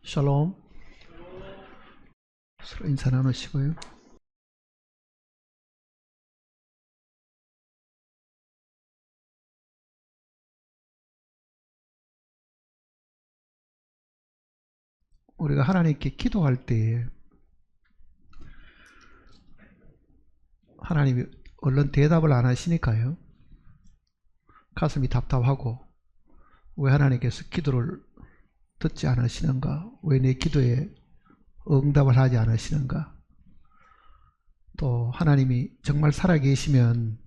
샬롬. 서로 인사 나누시고요. 우리가 하나님께 기도할 때 하나님이 얼른 대답을 안 하시니까요. 가슴이 답답하고, 왜 하나님께서 기도를 듣지 않으시는가? 왜 내 기도에 응답을 하지 않으시는가? 또 하나님이 정말 살아계시면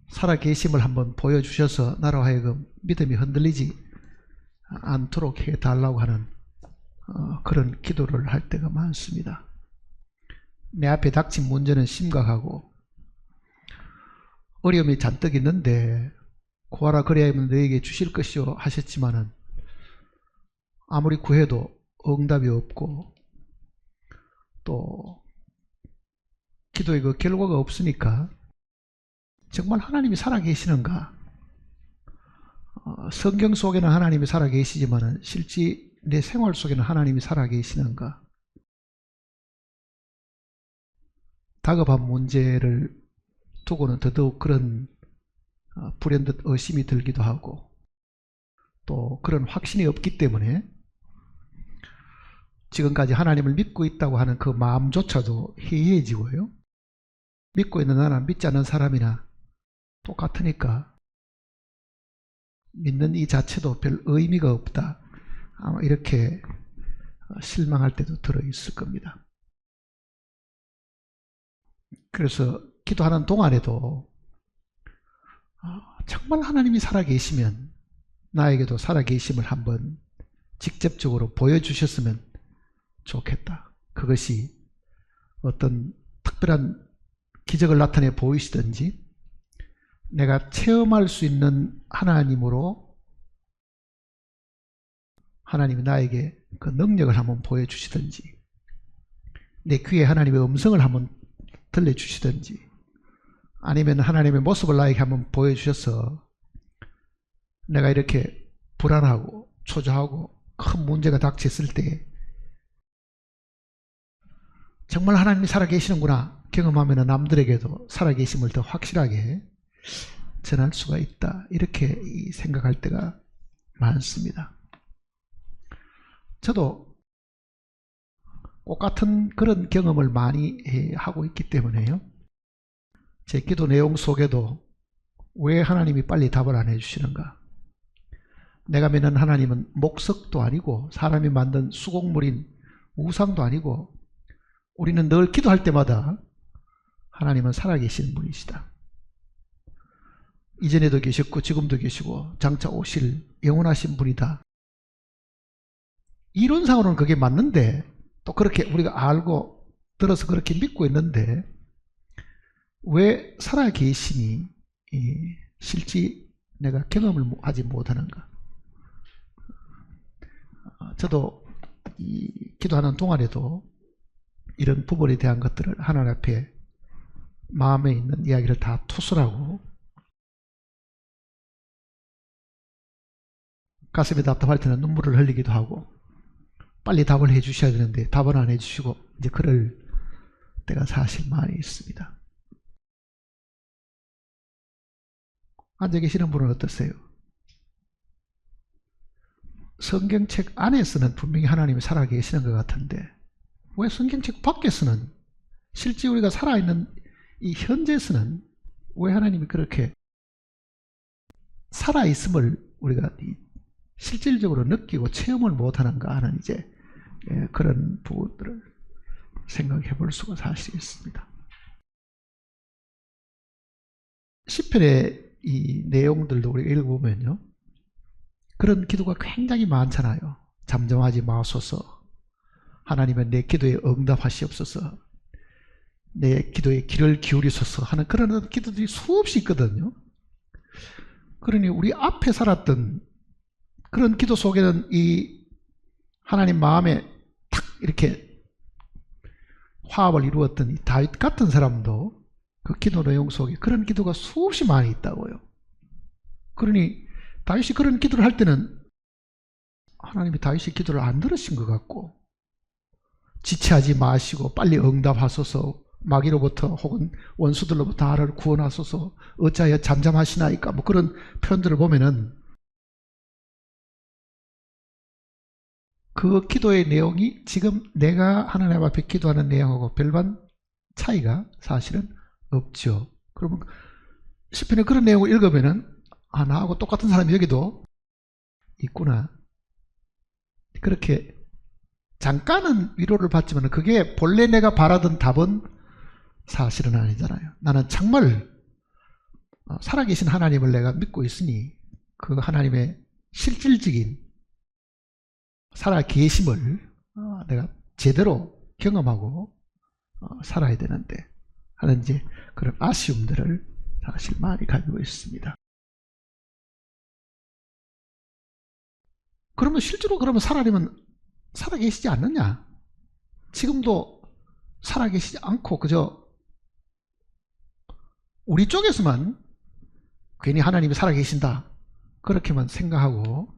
살아계심을 한번 보여주셔서 나로 하여금 믿음이 흔들리지 않도록 해달라고 하는 그런 기도를 할 때가 많습니다. 내 앞에 닥친 문제는 심각하고 어려움이 잔뜩 있는데 구하라 그리하면 너에게 주실 것이요 하셨지만은 아무리 구해도 응답이 없고 또 기도의 그 결과가 없으니까 정말 하나님이 살아계시는가? 성경 속에는 하나님이 살아계시지만은 실제 내 생활 속에는 하나님이 살아계시는가? 다급한 문제를 두고는 더더욱 그런 불현듯 의심이 들기도 하고, 또 그런 확신이 없기 때문에 지금까지 하나님을 믿고 있다고 하는 그 마음조차도 해이해지고요. 믿고 있는 나나 믿지 않는 사람이나 똑같으니까 믿는 이 자체도 별 의미가 없다, 아마 이렇게 실망할 때도 들어있을 겁니다. 그래서 기도하는 동안에도 정말 하나님이 살아계시면 나에게도 살아계심을 한번 직접적으로 보여주셨으면 좋겠다. 그것이 어떤 특별한 기적을 나타내 보이시든지 내가 체험할 수 있는 하나님으로 하나님이 나에게 그 능력을 한번 보여주시든지 내 귀에 하나님의 음성을 한번 들려주시든지 아니면 하나님의 모습을 나에게 한번 보여주셔서 내가 이렇게 불안하고 초조하고 큰 문제가 닥쳤을 때 정말 하나님이 살아계시는구나 경험하면 남들에게도 살아계심을 더 확실하게 전할 수가 있다, 이렇게 생각할 때가 많습니다. 저도 똑같은 그런 경험을 많이 하고 있기 때문에요. 제 기도 내용 속에도 왜 하나님이 빨리 답을 안 해주시는가? 내가 믿는 하나님은 목석도 아니고 사람이 만든 수곡물인 우상도 아니고 우리는 늘 기도할 때마다 하나님은 살아계신 분이시다. 이전에도 계셨고 지금도 계시고 장차 오실 영원하신 분이다. 이론상으로는 그게 맞는데 또 그렇게 우리가 알고 들어서 그렇게 믿고 있는데 왜 살아계심이 실제 내가 경험을 하지 못하는가? 저도 기도하는 동안에도 이런 부분에 대한 것들을 하나님 앞에 마음에 있는 이야기를 다 토설하고 가슴이 답답할 때는 눈물을 흘리기도 하고 빨리 답을 해 주셔야 되는데 답은 안 해 주시고 이제 그럴 때가 사실 많이 있습니다. 앉아 계시는 분은 어떠세요? 성경책 안에서는 분명히 하나님이 살아계시는 것 같은데 왜 성경책 밖에서는 실제 우리가 살아있는 이 현재에서는 왜 하나님이 그렇게 살아있음을 우리가 실질적으로 느끼고 체험을 못하는가 하는 이제 그런 부분들을 생각해 볼 수가 사실 있습니다. 시편의 이 내용들도 우리가 읽어보면요, 그런 기도가 굉장히 많잖아요. 잠잠하지 마소서, 하나님은 내 기도에 응답하시옵소서, 내 기도에 귀를 기울이소서 하는 그런 기도들이 수없이 있거든요. 그러니 우리 앞에 살았던 그런 기도 속에는 이 하나님 마음에 탁 이렇게 화합을 이루었던 이 다윗 같은 사람도 그 기도 내용 속에 그런 기도가 수없이 많이 있다고요. 그러니 다윗이 그런 기도를 할 때는 하나님이 다윗의 기도를 안 들으신 것 같고, 지체하지 마시고 빨리 응답하소서, 마귀로부터 혹은 원수들로부터 나를 구원하소서, 어찌하여 잠잠하시나이까, 뭐 그런 표현들을 보면은 그 기도의 내용이 지금 내가 하나님 앞에 기도하는 내용하고 별반 차이가 사실은 없죠. 그러면 시편에 그런 내용을 읽으면은 나하고 똑같은 사람이 여기도 있구나. 그렇게 잠깐은 위로를 받지만 그게 본래 내가 바라던 답은 사실은 아니잖아요. 나는 정말 살아계신 하나님을 내가 믿고 있으니 그 하나님의 실질적인 살아계심을 내가 제대로 경험하고 살아야 되는데 하는 이제 그런 아쉬움들을 사실 많이 가지고 있습니다. 그러면 실제로 그러면 하나님은 살아계시지 않느냐? 지금도 살아계시지 않고 그저 우리 쪽에서만 괜히 하나님이 살아계신다 그렇게만 생각하고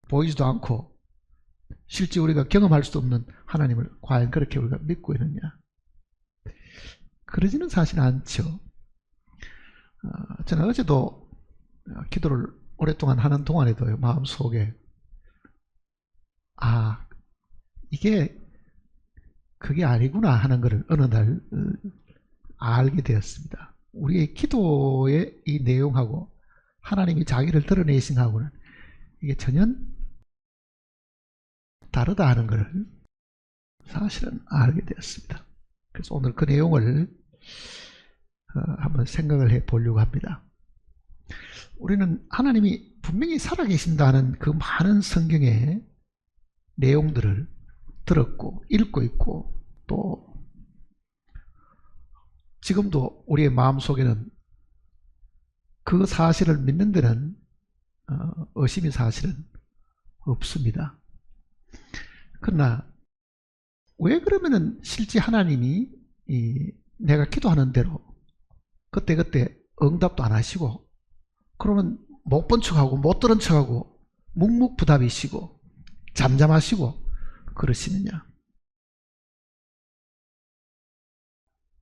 보이지도 않고 실제 우리가 경험할 수도 없는 하나님을 과연 그렇게 우리가 믿고 있느냐? 그러지는 사실 않죠. 저는 어제도 기도를 오랫동안 하는 동안에도요, 마음속에 이게 그게 아니구나 하는 것을 어느 날 알게 되었습니다. 우리의 기도의 이 내용하고 하나님이 자기를 드러내신 하고는 이게 전혀 다르다 하는 것을 사실은 알게 되었습니다. 그래서 오늘 그 내용을 한번 생각을 해 보려고 합니다. 우리는 하나님이 분명히 살아계신다는 그 많은 성경의 내용들을 들었고 읽고 있고 또 지금도 우리의 마음속에는 그 사실을 믿는 데는 의심이 사실은 없습니다. 그러나 왜 그러면은 실제 하나님이 내가 기도하는 대로 그때그때 응답도 안 하시고 그러면 못 본 척하고 못 들은 척하고 묵묵부답이시고 잠잠하시고 그러시느냐?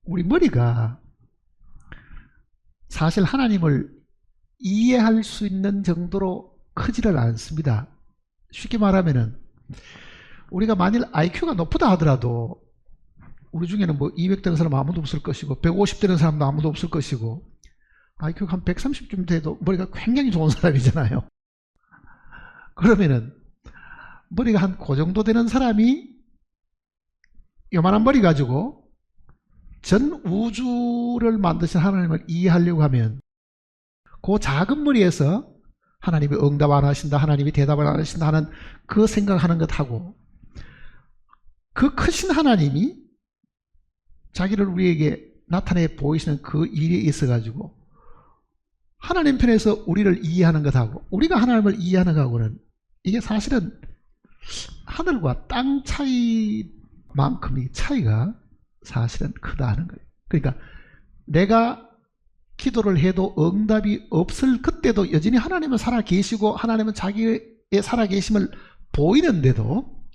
우리 머리가 사실 하나님을 이해할 수 있는 정도로 크지를 않습니다. 쉽게 말하면은 우리가 만일 IQ가 높다 하더라도 우리 중에는 뭐 200 되는 사람 아무도 없을 것이고 150 되는 사람도 아무도 없을 것이고 IQ가 한 130쯤 돼도 머리가 굉장히 좋은 사람이잖아요. 그러면은 머리가 한 그 정도 되는 사람이 요만한 머리 가지고 전 우주를 만드신 하나님을 이해하려고 하면 그 작은 머리에서 하나님이 응답 안 하신다, 하나님이 대답을 안 하신다 하는 그 생각하는 것하고 그 크신 하나님이 자기를 우리에게 나타내 보이시는 그 일에 있어 가지고 하나님 편에서 우리를 이해하는 것하고 우리가 하나님을 이해하는 것하고는 이게 사실은 하늘과 땅 차이만큼의 차이가 사실은 크다는 거예요. 그러니까 내가 기도를 해도 응답이 없을 그때도 여전히 하나님은 살아계시고 하나님은 자기의 살아계심을 보이는데도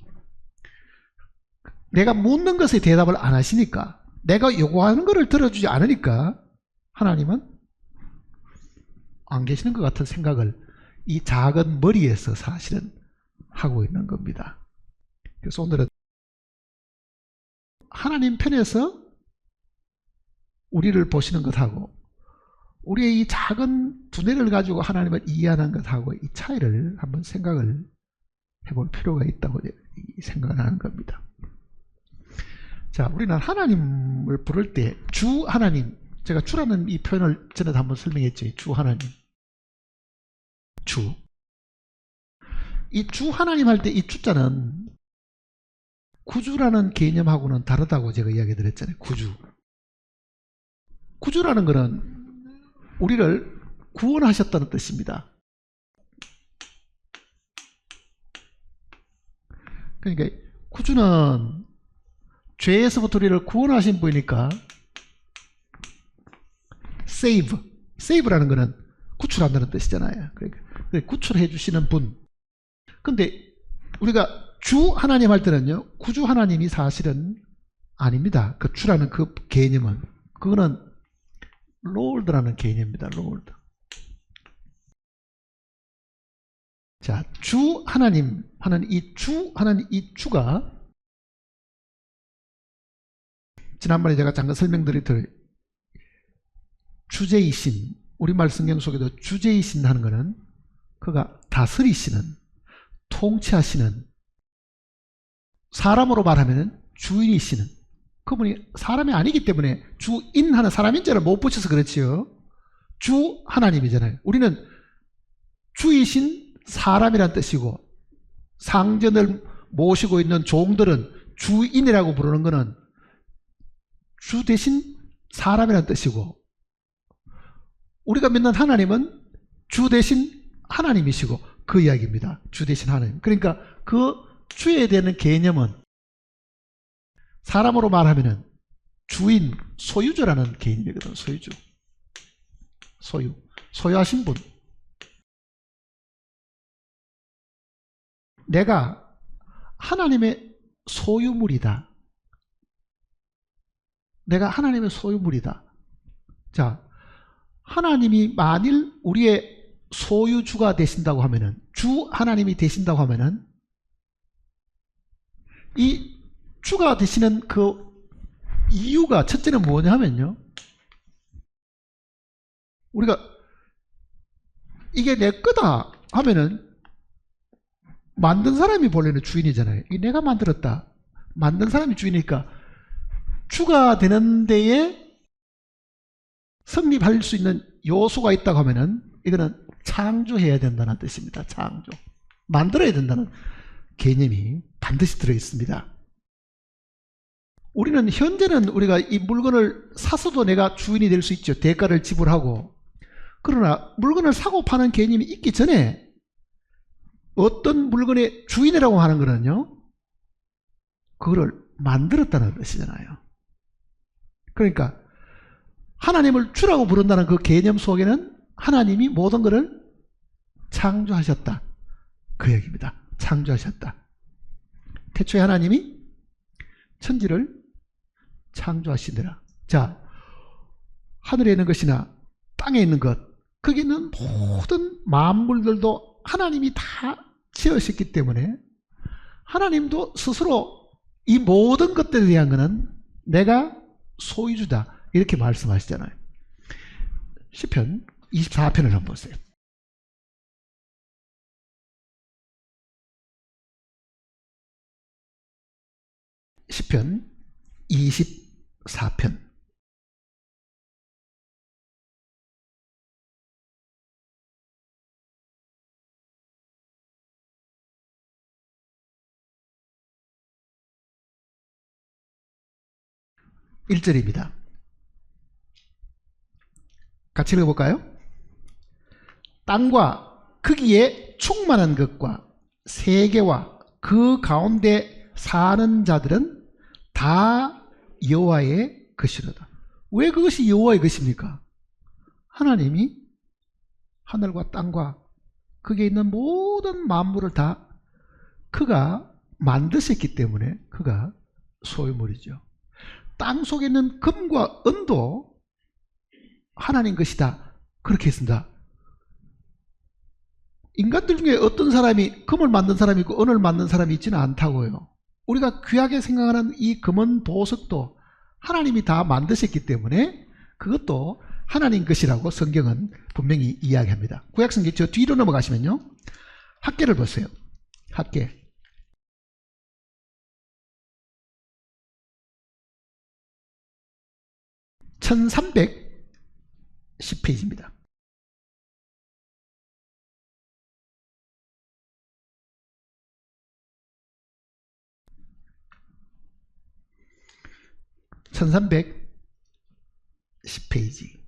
내가 묻는 것에 대답을 안 하시니까 내가 요구하는 것을 들어주지 않으니까 하나님은 안 계시는 것 같은 생각을 이 작은 머리에서 사실은 하고 있는 겁니다. 그래서 오늘은 하나님 편에서 우리를 보시는 것하고 우리의 이 작은 두뇌를 가지고 하나님을 이해하는 것하고 이 차이를 한번 생각을 해볼 필요가 있다고 생각을 하는 겁니다. 자, 우리는 하나님을 부를 때 주 하나님, 제가 주라는 이 표현을 전에도 한번 설명했죠. 주 하나님. 주. 이 주 하나님 할 때 이 주자는 구주라는 개념하고는 다르다고 제가 이야기 드렸잖아요. 구주. 구주라는 것은 우리를 구원하셨다는 뜻입니다. 그러니까 구주는 죄에서부터 우리를 구원하신 분이니까 save라는 것은 구출한다는 뜻이잖아요. 그러니까 구출해 주시는 분. 근데 우리가 주 하나님 할 때는요, 구주 하나님이 사실은 아닙니다. 그 주라는 그 개념은. 그거는 롤드라는 개념입니다. 롤드. 자, 주 하나님 하는 이 주가 지난번에 제가 잠깐 설명드렸듯이 주제이신, 우리말 성경 속에도 주제이신 하는 것은 그가 다스리시는, 통치하시는, 사람으로 말하면 주인이시는, 그분이 사람이 아니기 때문에 주인 하는 사람인 줄을 못 붙여서 그렇지요. 주 하나님이잖아요. 우리는 주이신 사람이란 뜻이고, 상전을 모시고 있는 종들은 주인이라고 부르는 것은 주 대신 사람이란 뜻이고, 우리가 믿는 하나님은 주 대신 하나님이시고, 그 이야기입니다. 주 대신 하나님. 그러니까 그 주에 대한 개념은 사람으로 말하면 주인, 소유주라는 개념이거든. 소유주. 소유하신 분. 내가 하나님의 소유물이다. 내가 하나님의 소유물이다. 자, 하나님이 만일 우리의 소유주가 되신다고 하면은, 주 하나님이 되신다고 하면은, 이 주가 되시는 그 이유가 첫째는 뭐냐 하면요, 우리가 이게 내 거다 하면은 만든 사람이 본래는 주인이잖아요. 이 내가 만들었다. 만든 사람이 주인이니까 주가 되는 데에 성립할 수 있는 요소가 있다고 하면은 이거는 창조해야 된다는 뜻입니다. 창조. 만들어야 된다는 개념이 반드시 들어있습니다. 우리는 현재는 우리가 이 물건을 사서도 내가 주인이 될 수 있죠. 대가를 지불하고. 그러나 물건을 사고 파는 개념이 있기 전에 어떤 물건의 주인이라고 하는 거는요, 그거를 만들었다는 뜻이잖아요. 그러니까 하나님을 주라고 부른다는 그 개념 속에는 하나님이 모든 것을 창조하셨다. 그 얘기입니다. 창조하셨다. 태초에 하나님이 천지를 창조하시더라. 자, 하늘에 있는 것이나 땅에 있는 것, 거기 있는 모든 만물들도 하나님이 다 지으셨기 때문에 하나님도 스스로 이 모든 것들에 대한 것은 내가 소유주다, 이렇게 말씀하시잖아요. 시편 24편을 한번 보세요. 시편 24편. 일절입니다 같이 읽어볼까요? 땅과 거기에 충만한 것과 세계와 그 가운데 사는 자들은 다 여호와의 것이로다. 왜 그것이 여호와의 것입니까? 하나님이 하늘과 땅과 거기에 있는 모든 만물을 다 그가 만드셨기 때문에 그가 소유물이죠. 땅 속에 있는 금과 은도 하나님 것이다, 그렇게 했습니다. 인간들 중에 어떤 사람이 금을 만든 사람이 있고 은을 만든 사람이 있지는 않다고요. 우리가 귀하게 생각하는 이 금은 보석도 하나님이 다 만드셨기 때문에 그것도 하나님 것이라고 성경은 분명히 이야기합니다. 구약성경 저 뒤로 넘어가시면요, 학계를 보세요. 학계 1310페이지입니다. (1310페이지)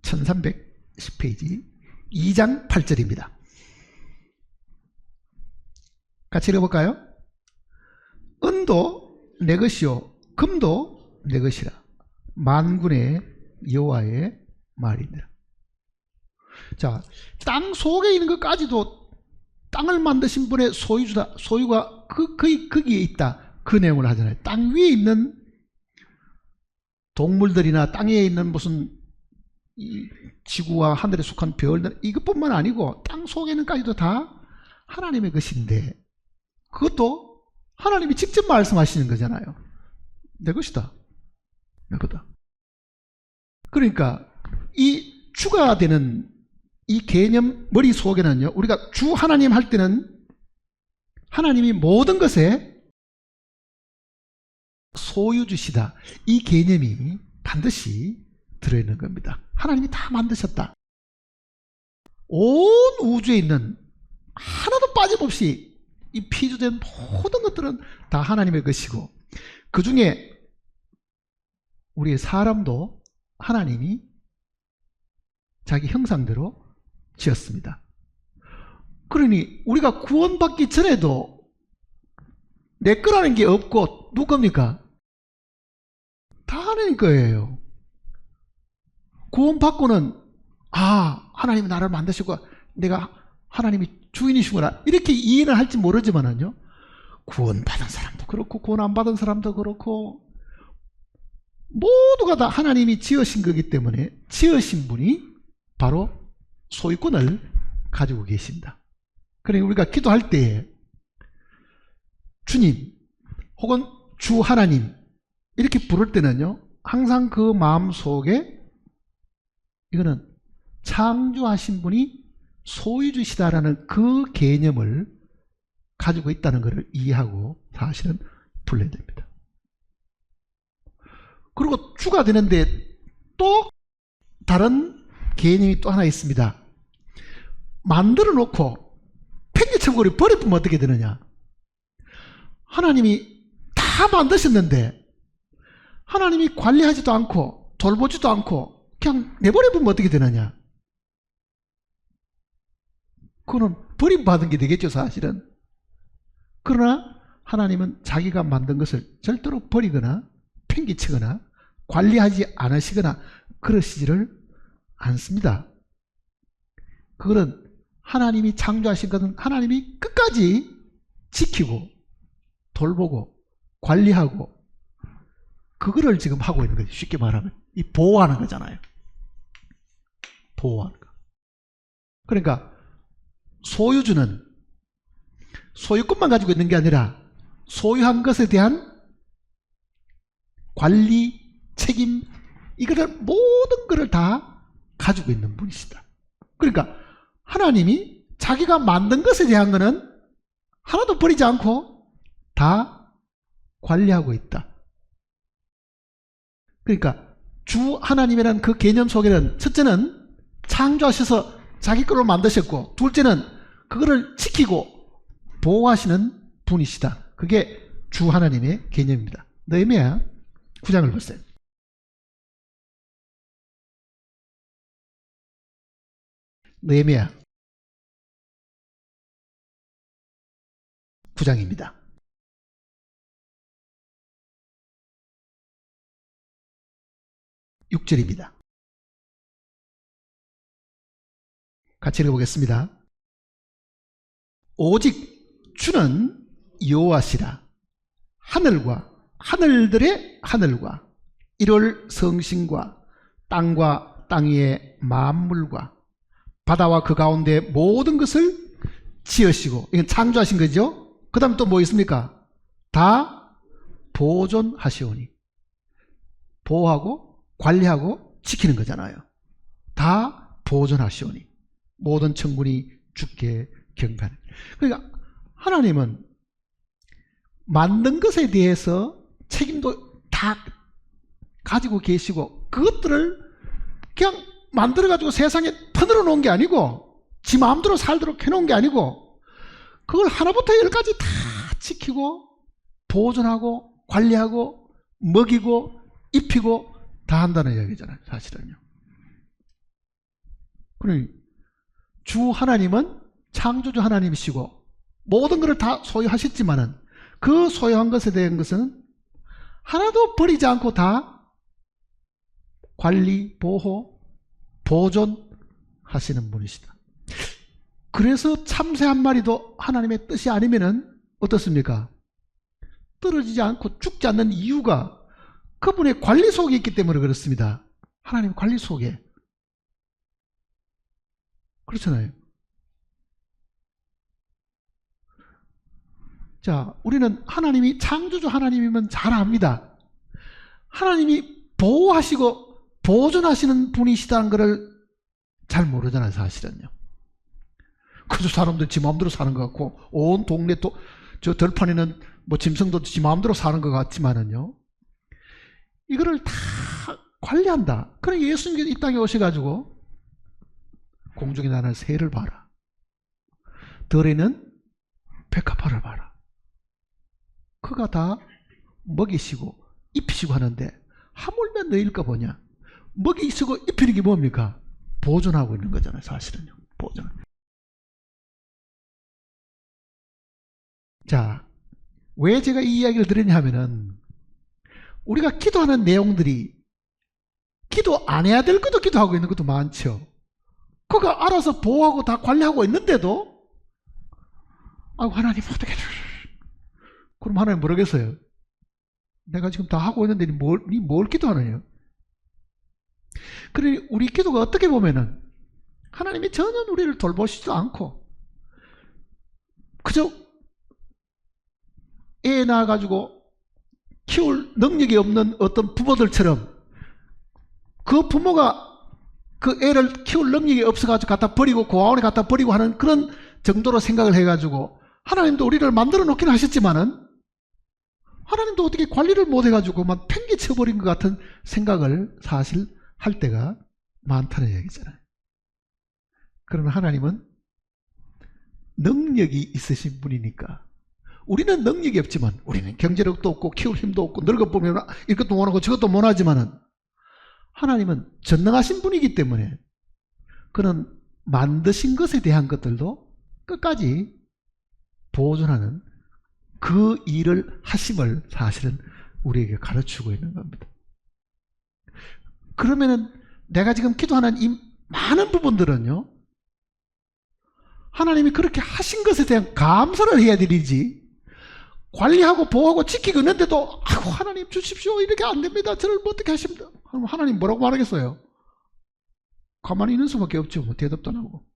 1310페이지 2장 8절입니다. 같이 읽어볼까요? 은도 내 것이요 금도 내 것이라 만군의 여호와의 말이니라. 자, 땅 속에 있는 것까지도 땅을 만드신 분의 소유주다. 소유가 거기에 있다. 그 내용을 하잖아요. 땅 위에 있는 동물들이나 땅 위에 있는 무슨 이 지구와 하늘에 속한 별들, 이것뿐만 아니고 땅 속에는까지도 다 하나님의 것인데, 그것도 하나님이 직접 말씀하시는 거잖아요. 내 것이다. 내 거다. 그러니까 이 주가 되는 이 개념 머릿속에는요, 우리가 주 하나님 할 때는 하나님이 모든 것에 소유주시다, 이 개념이 반드시 들어있는 겁니다. 하나님이 다 만드셨다. 온 우주에 있는 하나도 빠짐없이 이 피조된 모든 것들은 다 하나님의 것이고, 그 중에 우리의 사람도 하나님이 자기 형상대로 지었습니다. 그러니 우리가 구원받기 전에도 내 거라는 게 없고 누구 겁니까? 다 하나님 거예요. 구원받고는 하나님이 나를 만드시고 내가 하나님이 주인이시구나 이렇게 이해를 할지 모르지만은요, 구원받은 사람도 그렇고 구원 안 받은 사람도 그렇고 모두가 다 하나님이 지으신 거기 때문에 지으신 분이 바로 소유권을 가지고 계십니다. 그러니까 우리가 기도할 때 주님 혹은 주 하나님 이렇게 부를 때는요, 항상 그 마음 속에 이거는 창조하신 분이 소유주시다라는 그 개념을 가지고 있다는 것을 이해하고 사실은 불러야 됩니다. 그리고 주가 되는데 또 다른 개념이 또 하나 있습니다. 만들어 놓고 팽개쳐버리고 버리면 어떻게 되느냐? 하나님이 다 만드셨는데 하나님이 관리하지도 않고 돌보지도 않고 그냥 내버려두면 어떻게 되느냐? 그거는 버림받은 게 되겠죠, 사실은. 그러나 하나님은 자기가 만든 것을 절대로 버리거나 팽개치거나 관리하지 않으시거나 그러시지를 않습니다. 그거는 하나님이 창조하신 것은 하나님이 끝까지 지키고 돌보고 관리하고 그거를 지금 하고 있는 거죠. 쉽게 말하면 이 보호하는 거잖아요. 보호하는 거. 그러니까 소유주는 소유권만 가지고 있는 게 아니라 소유한 것에 대한 관리, 책임, 이거를 모든 것을 다 가지고 있는 분이시다. 그러니까 하나님이 자기가 만든 것에 대한 것은 하나도 버리지 않고 다 관리하고 있다. 그러니까 주 하나님이라는 그 개념 속에는 첫째는 창조하셔서 자기 걸로 만드셨고, 둘째는 그거를 지키고 보호하시는 분이시다. 그게 주 하나님의 개념입니다. 느헤미야 9장을 보세요. 느헤미야 9장입니다. 6절입니다. 같이 읽어보겠습니다. 오직 주는 여호와시라. 하늘과 하늘들의 하늘과 1월 성신과 땅과 땅 위의 만물과 바다와 그 가운데 모든 것을 지으시고, 이건 창조하신 거죠. 그 다음 또 뭐 있습니까? 다 보존하시오니. 보호하고 관리하고 지키는 거잖아요. 다 보존하시오니. 모든 천군이 주께 경배하는. 그러니까 하나님은 만든 것에 대해서 책임도 다 가지고 계시고, 그것들을 그냥 만들어가지고 세상에 퍼늘어 놓은 게 아니고, 지 마음대로 살도록 해놓은 게 아니고, 그걸 하나부터 열까지 다 지키고 보존하고 관리하고 먹이고 입히고 다 한다는 이야기잖아요, 사실은요. 그러니 주 하나님은 창조주 하나님이시고 모든 것을 다 소유하셨지만은 그 소유한 것에 대한 것은 하나도 버리지 않고 다 관리, 보호, 보존 하시는 분이시다. 그래서 참새 한 마리도 하나님의 뜻이 아니면은 어떻습니까? 떨어지지 않고 죽지 않는 이유가 그분의 관리 속에 있기 때문에 그렇습니다. 하나님 관리 속에. 그렇잖아요. 자, 우리는 하나님이 창조주 하나님이면 잘 압니다. 하나님이 보호하시고 보존하시는 분이시다는 것을 잘 모르잖아요, 사실은요. 그저 사람들 지 마음대로 사는 것 같고, 온 동네 저 들판에는 뭐 짐승도 지 마음대로 사는 것 같지만은요, 이거를 다 관리한다. 그러니까 예수님께서 이 땅에 오셔가지고 공중에 나는 새를 봐라, 들에는 백합화를 봐라. 그가 다 먹이시고 입히시고 하는데 하물며 너희일까 보냐. 먹이시고 입히는 게 뭡니까? 보존하고 있는 거잖아요, 사실은요. 보존. 자, 왜 제가 이 이야기를 드리냐 하면은, 우리가 기도하는 내용들이 기도 안 해야 될 것도 기도하고 있는 것도 많죠. 그가 알아서 보호하고 다 관리하고 있는데도, 아이고 하나님 어떻게, 그럼 하나님 모르겠어요. 내가 지금 다 하고 있는데 니 뭘 기도하느냐. 그래, 우리 기도가 어떻게 보면은 하나님이 전혀 우리를 돌보시지도 않고 그저 애 낳아가지고 키울 능력이 없는 어떤 부모들처럼, 그 부모가 그 애를 키울 능력이 없어가지고 갖다 버리고 고아원에 갖다 버리고 하는 그런 정도로 생각을 해가지고, 하나님도 우리를 만들어 놓긴 하셨지만은 하나님도 어떻게 관리를 못 해가지고 막 팽개쳐버린 것 같은 생각을 사실 할 때가 많다는 얘기잖아요. 그러나 하나님은 능력이 있으신 분이니까, 우리는 능력이 없지만, 우리는 경제력도 없고 키울 힘도 없고 늙어보면 이것도 못하고 저것도 못하지만은, 하나님은 전능하신 분이기 때문에 그는 만드신 것에 대한 것들도 끝까지 보존하는 그 일을 하심을 사실은 우리에게 가르치고 있는 겁니다. 그러면은 내가 지금 기도하는 이 많은 부분들은요, 하나님이 그렇게 하신 것에 대한 감사를 해야 되지, 관리하고 보호하고 지키고 있는데도 아이고 하나님 주십시오, 이렇게 안 됩니다, 저를 뭐 어떻게 하십니다, 그럼 하나님 뭐라고 말하겠어요? 가만히 있는 수밖에 없죠. 뭐 대답도 안 하고.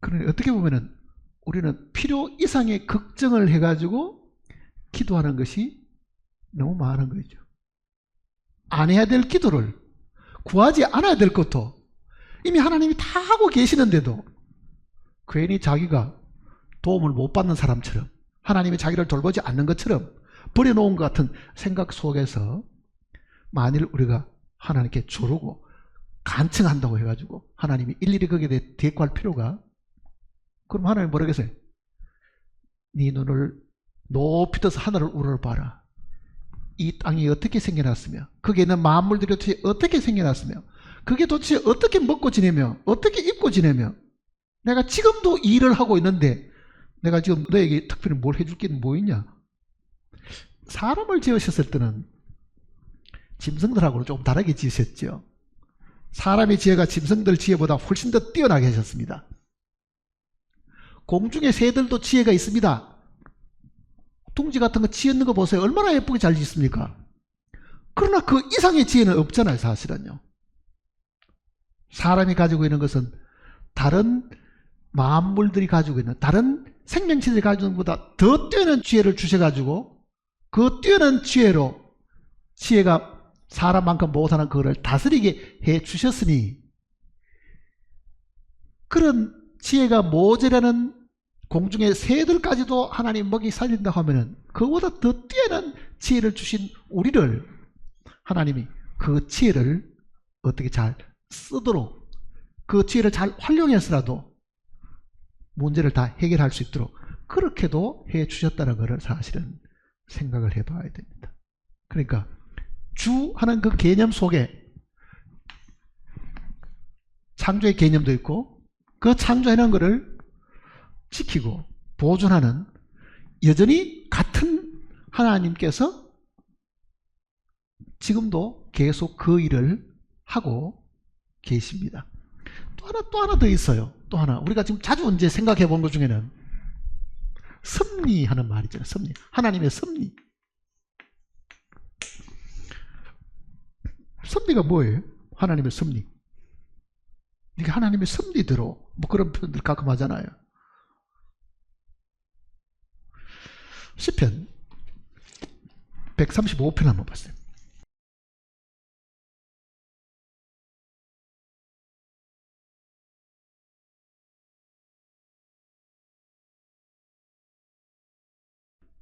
그러니 어떻게 보면은 우리는 필요 이상의 걱정을 해가지고 기도하는 것이 너무 많은 거죠. 안 해야 될 기도를, 구하지 않아야 될 것도 이미 하나님이 다 하고 계시는데도 괜히 자기가 도움을 못 받는 사람처럼, 하나님이 자기를 돌보지 않는 것처럼 버려놓은 것 같은 생각 속에서, 만일 우리가 하나님께 조르고 간청한다고 해가지고 하나님이 일일이 거기에 대해 대꾸할 필요가, 그럼 하나님 뭐라겠어요? 네 눈을 높이 떠서 하늘을 우러러봐라. 이 땅이 어떻게 생겨났으며, 거기에 있는 만물들이 도대체 어떻게 생겨났으며, 그게 도대체 어떻게 먹고 지내며 어떻게 입고 지내며, 내가 지금도 일을 하고 있는데 내가 지금 너에게 특별히 뭘 해줄 게 뭐 있냐. 사람을 지으셨을 때는 짐승들하고는 조금 다르게 지으셨죠. 사람의 지혜가 짐승들 지혜보다 훨씬 더 뛰어나게 하셨습니다. 공중의 새들도 지혜가 있습니다. 둥지 같은 거 지었는 거 보세요. 얼마나 예쁘게 잘 짓습니까? 그러나 그 이상의 지혜는 없잖아요, 사실은요. 사람이 가지고 있는 것은 다른 만물들이 가지고 있는, 다른 생명체들이 가지고 있는 것보다 더 뛰어난 지혜를 주셔가지고, 그 뛰어난 지혜로 지혜가 사람만큼 못하는 그거를 다스리게 해 주셨으니, 그런 지혜가 모자라는 공중의 새들까지도 하나님 먹이 살린다고 하면은, 그보다 더 뛰어난 지혜를 주신 우리를 하나님이 그 지혜를 어떻게 잘 쓰도록, 그 지혜를 잘 활용해서라도 문제를 다 해결할 수 있도록 그렇게도 해 주셨다는 것을 사실은 생각을 해 봐야 됩니다. 그러니까 주 하는 그 개념 속에 창조의 개념도 있고, 그 창조해놓은 것을 지키고 보존하는, 여전히 같은 하나님께서 지금도 계속 그 일을 하고 계십니다. 또 하나 더 있어요. 또 하나. 우리가 지금 자주 언제 생각해 본 것 중에는 섭리하는 말이 있잖아요. 섭리. 하나님의 섭리. 섭리가 뭐예요? 하나님의 섭리. 이게 하나님의 섭리대로 뭐 그런 표현들 가끔 하잖아요. 시편 135편 한번 보세요.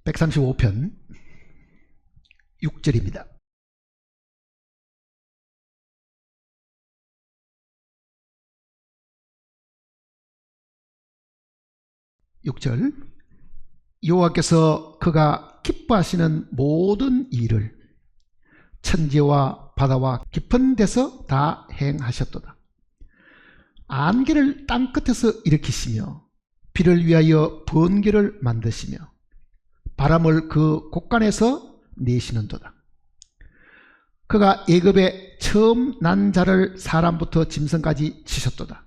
(135편) 6절입니다. 6절 여호와께서 그가 기뻐하시는 모든 일을 천지와 바다와 깊은 데서 다 행하셨도다. 안개를 땅끝에서 일으키시며 비를 위하여 번개를 만드시며 바람을 그 곳간에서 내시는도다. 그가 애굽에 처음 난 자를 사람부터 짐승까지 치셨도다.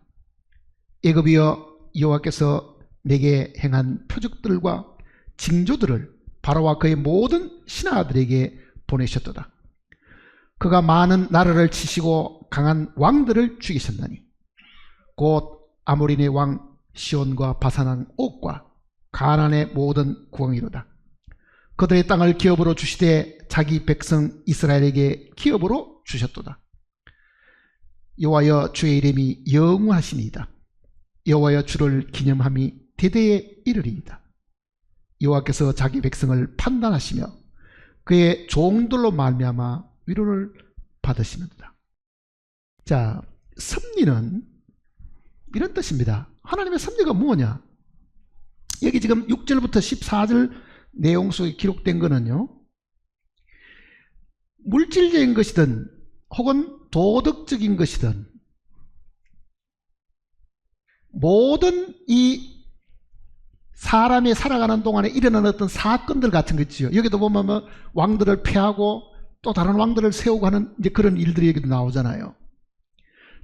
애굽이여 여호와께서 내게 행한 표적들과 징조들을 바로와 그의 모든 신하들에게 보내셨도다. 그가 많은 나라를 치시고 강한 왕들을 죽이셨나니 곧 아모리네 왕 시온과 바산 왕 옥과 가나안의 모든 국왕이로다. 그들의 땅을 기업으로 주시되 자기 백성 이스라엘에게 기업으로 주셨도다. 여호와여 주의 이름이 영원하시니이다. 여호와여 주를 기념함이 대대에 이르리이다. 여호와께서 자기 백성을 판단하시며 그의 종들로 말미암아 위로를 받으시는도다. 자, 섭리는 이런 뜻입니다. 하나님의 섭리가 뭐냐? 여기 지금 6절부터 14절 내용 속에 기록된 거는요, 물질적인 것이든 혹은 도덕적인 것이든 모든 이 사람이 살아가는 동안에 일어나는 어떤 사건들 같은 거 있죠. 여기도 보면 뭐 왕들을 패하고 또 다른 왕들을 세우고 하는 이제 그런 일들이 여기도 나오잖아요.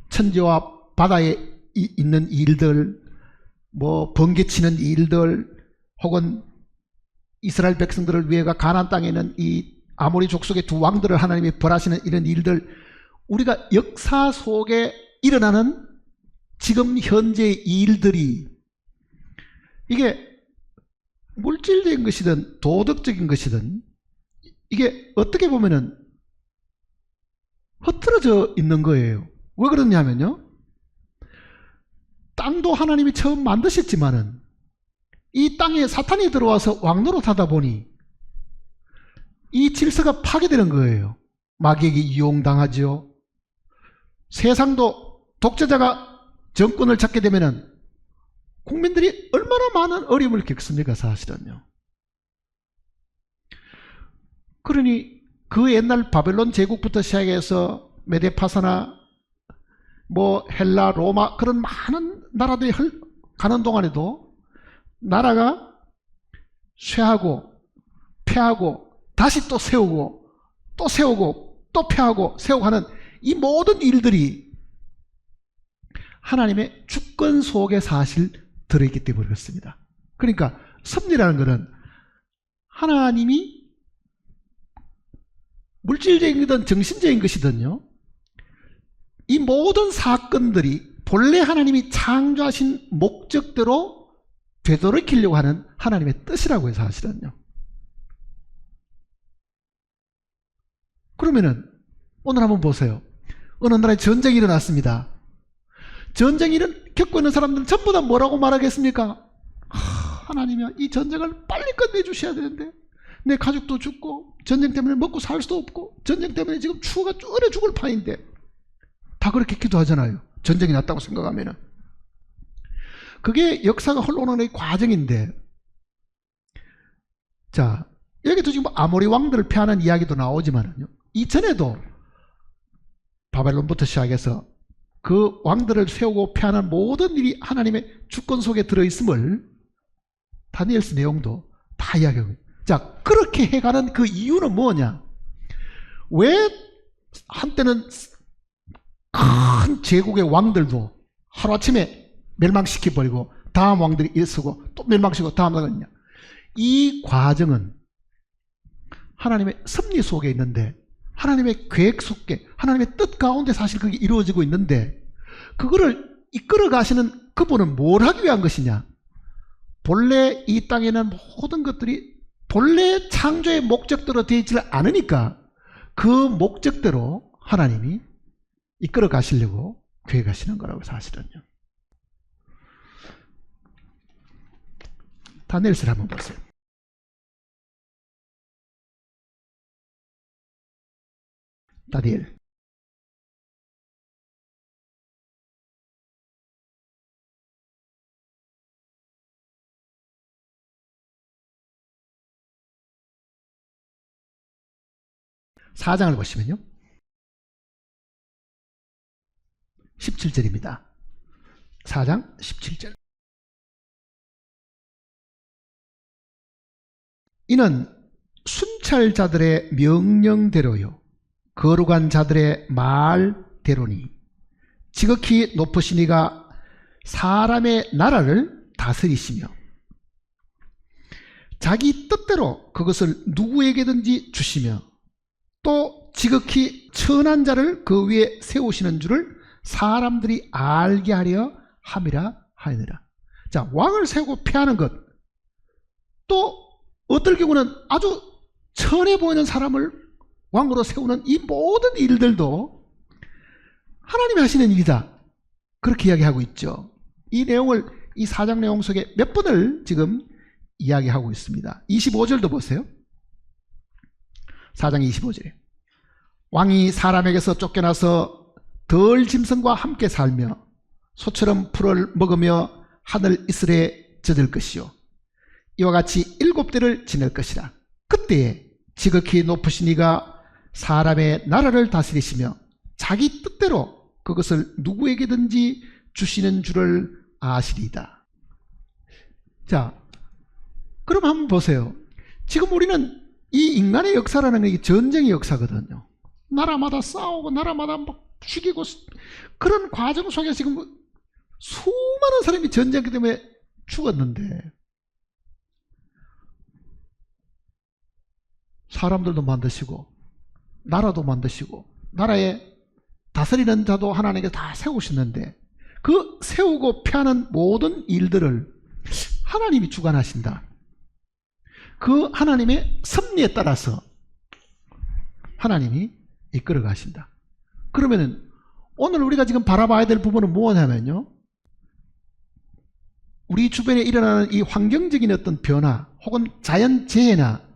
천지와 바다에 있는 일들, 뭐 번개치는 일들, 혹은 이스라엘 백성들을 위해가 가나안 땅에 있는 이 아모리 족속의 두 왕들을 하나님이 벌하시는 이런 일들, 우리가 역사 속에 일어나는 지금 현재의 일들이 이게 물질적인 것이든 도덕적인 것이든 이게 어떻게 보면은 흐트러져 있는 거예요. 왜 그러냐면요, 땅도 하나님이 처음 만드셨지만은 이 땅에 사탄이 들어와서 왕노릇하다 보니 이 질서가 파괴되는 거예요. 마귀에게 이용당하죠. 세상도 독재자가 정권을 잡게 되면은 국민들이 얼마나 많은 어려움을 겪습니까, 사실은요. 그러니 그 옛날 바벨론 제국부터 시작해서 메데파사나 뭐 헬라, 로마 그런 많은 나라들이 가는 동안에도 나라가 쇠하고 패하고 다시 또 세우고 또 세우고 또 패하고 세우고 하는 이 모든 일들이 하나님의 주권 속에 사실 들어있기 때문에 그렇습니다. 그러니까 섭리라는 것은 하나님이 물질적인 것이든 정신적인 것이든요, 이 모든 사건들이 본래 하나님이 창조하신 목적대로 되돌이키려고 하는 하나님의 뜻이라고 해서 사실은요. 그러면은 오늘 한번 보세요. 어느 나라에 전쟁이 일어났습니다. 전쟁이 겪고 있는 사람들은 전부 다 뭐라고 말하겠습니까? 하나님이야, 이 전쟁을 빨리 끝내주셔야 되는데 내 가족도 죽고 전쟁 때문에 먹고 살 수도 없고 전쟁 때문에 지금 추가 얼어 죽을 판인데, 다 그렇게 기도하잖아요. 전쟁이 났다고 생각하면은. 그게 역사가 흘러오는 과정인데, 자, 여기도 지금 아모리 왕들을 패하는 이야기도 나오지만요, 이전에도 바벨론부터 시작해서 그 왕들을 세우고 패하는 모든 일이 하나님의 주권 속에 들어있음을 다니엘서 내용도 다 이야기하고. 자, 그렇게 해가는 그 이유는 뭐냐? 왜 한때는 큰 제국의 왕들도 하루아침에 멸망시켜버리고 다음 왕들이 일서고 또 멸망시키고 다음 왕들이냐. 이 과정은 하나님의 섭리 속에 있는데, 하나님의 계획 속에, 하나님의 뜻 가운데 사실 그게 이루어지고 있는데, 그거를 이끌어 가시는 그분은 뭘 하기 위한 것이냐. 본래 이 땅에는 모든 것들이 본래 창조의 목적대로 되어 있지 않으니까 그 목적대로 하나님이 이끌어 가시려고 계획하시는 거라고. 사실은요. 다니엘서를 한번 보세요. 다니엘 4장을 보시면요, 17절입니다. 4장 17절. 이는 순찰자들의 명령대로요 거룩한 자들의 말대로니 지극히 높으신 이가 사람의 나라를 다스리시며 자기 뜻대로 그것을 누구에게든지 주시며 또 지극히 천한 자를 그 위에 세우시는 줄을 사람들이 알게 하려 함이라 하느니라. 자, 왕을 세우고 패하는 것, 또 어떨 경우는 아주 천해 보이는 사람을 왕으로 세우는 이 모든 일들도 하나님이 하시는 일이다, 그렇게 이야기하고 있죠. 이 내용을 이 4장 내용 속에 몇 번을 지금 이야기하고 있습니다. 25절도 보세요. 4장 25절에 왕이 사람에게서 쫓겨나서 덜 짐승과 함께 살며 소처럼 풀을 먹으며 하늘 이슬에 젖을 것이요 이와 같이 7대를 지낼 것이라. 그때에 지극히 높으신 이가 사람의 나라를 다스리시며 자기 뜻대로 그것을 누구에게든지 주시는 줄을 아시리이다. 자, 그럼 한번 보세요. 지금 우리는 이 인간의 역사라는 게 전쟁의 역사거든요. 나라마다 싸우고 나라마다 막 죽이고 그런 과정 속에 지금 수많은 사람이 전쟁 때문에 죽었는데 사람들도 만드시고 나라도 만드시고 나라에 다스리는 자도 하나님께 다 세우셨는데 그 세우고 펴는 모든 일들을 하나님이 주관하신다. 그 하나님의 섭리에 따라서 하나님이 이끌어 가신다. 그러면은 오늘 우리가 지금 바라봐야 될 부분은 뭐냐면요, 우리 주변에 일어나는 이 환경적인 어떤 변화 혹은 자연재해나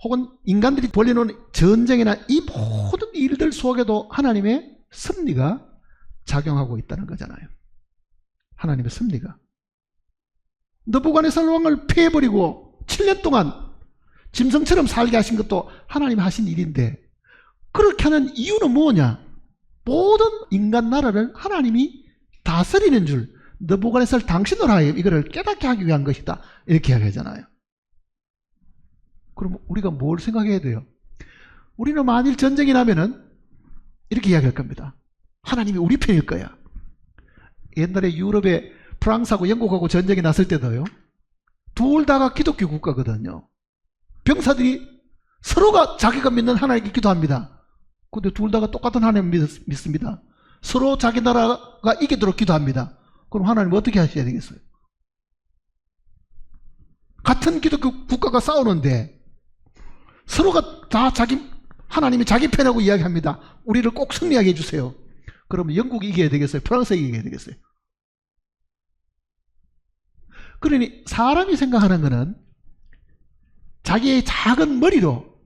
혹은 인간들이 벌여놓은 전쟁이나 이 모든 일들 속에도 하나님의 섭리가 작용하고 있다는 거잖아요. 하나님의 섭리가. 느부갓네살 왕을 패해버리고 7년 동안 짐승처럼 살게 하신 것도 하나님이 하신 일인데, 그렇게 하는 이유는 뭐냐? 모든 인간 나라를 하나님이 다스리는 줄, 느부갓네살 당신으로 하여 이거를 깨닫게 하기 위한 것이다, 이렇게 이야기하잖아요. 그럼 우리가 뭘 생각해야 돼요? 우리는 만일 전쟁이 나면은 이렇게 이야기할 겁니다. 하나님이 우리 편일 거야. 옛날에 유럽에 프랑스하고 영국하고 전쟁이 났을 때도요, 둘 다가 기독교 국가거든요. 병사들이 서로가 자기가 믿는 하나님께 기도합니다. 근데 둘 다가 똑같은 하나님 믿습니다. 서로 자기 나라가 이기도록 기도합니다. 그럼 하나님 어떻게 하셔야 되겠어요? 같은 기독교 국가가 싸우는데 서로가 다 하나님이 자기 편이라고 이야기합니다. 우리를 꼭 승리하게 해주세요. 그러면 영국이 이겨야 되겠어요? 프랑스가 이겨야 되겠어요? 그러니 사람이 생각하는 것은 자기의 작은 머리로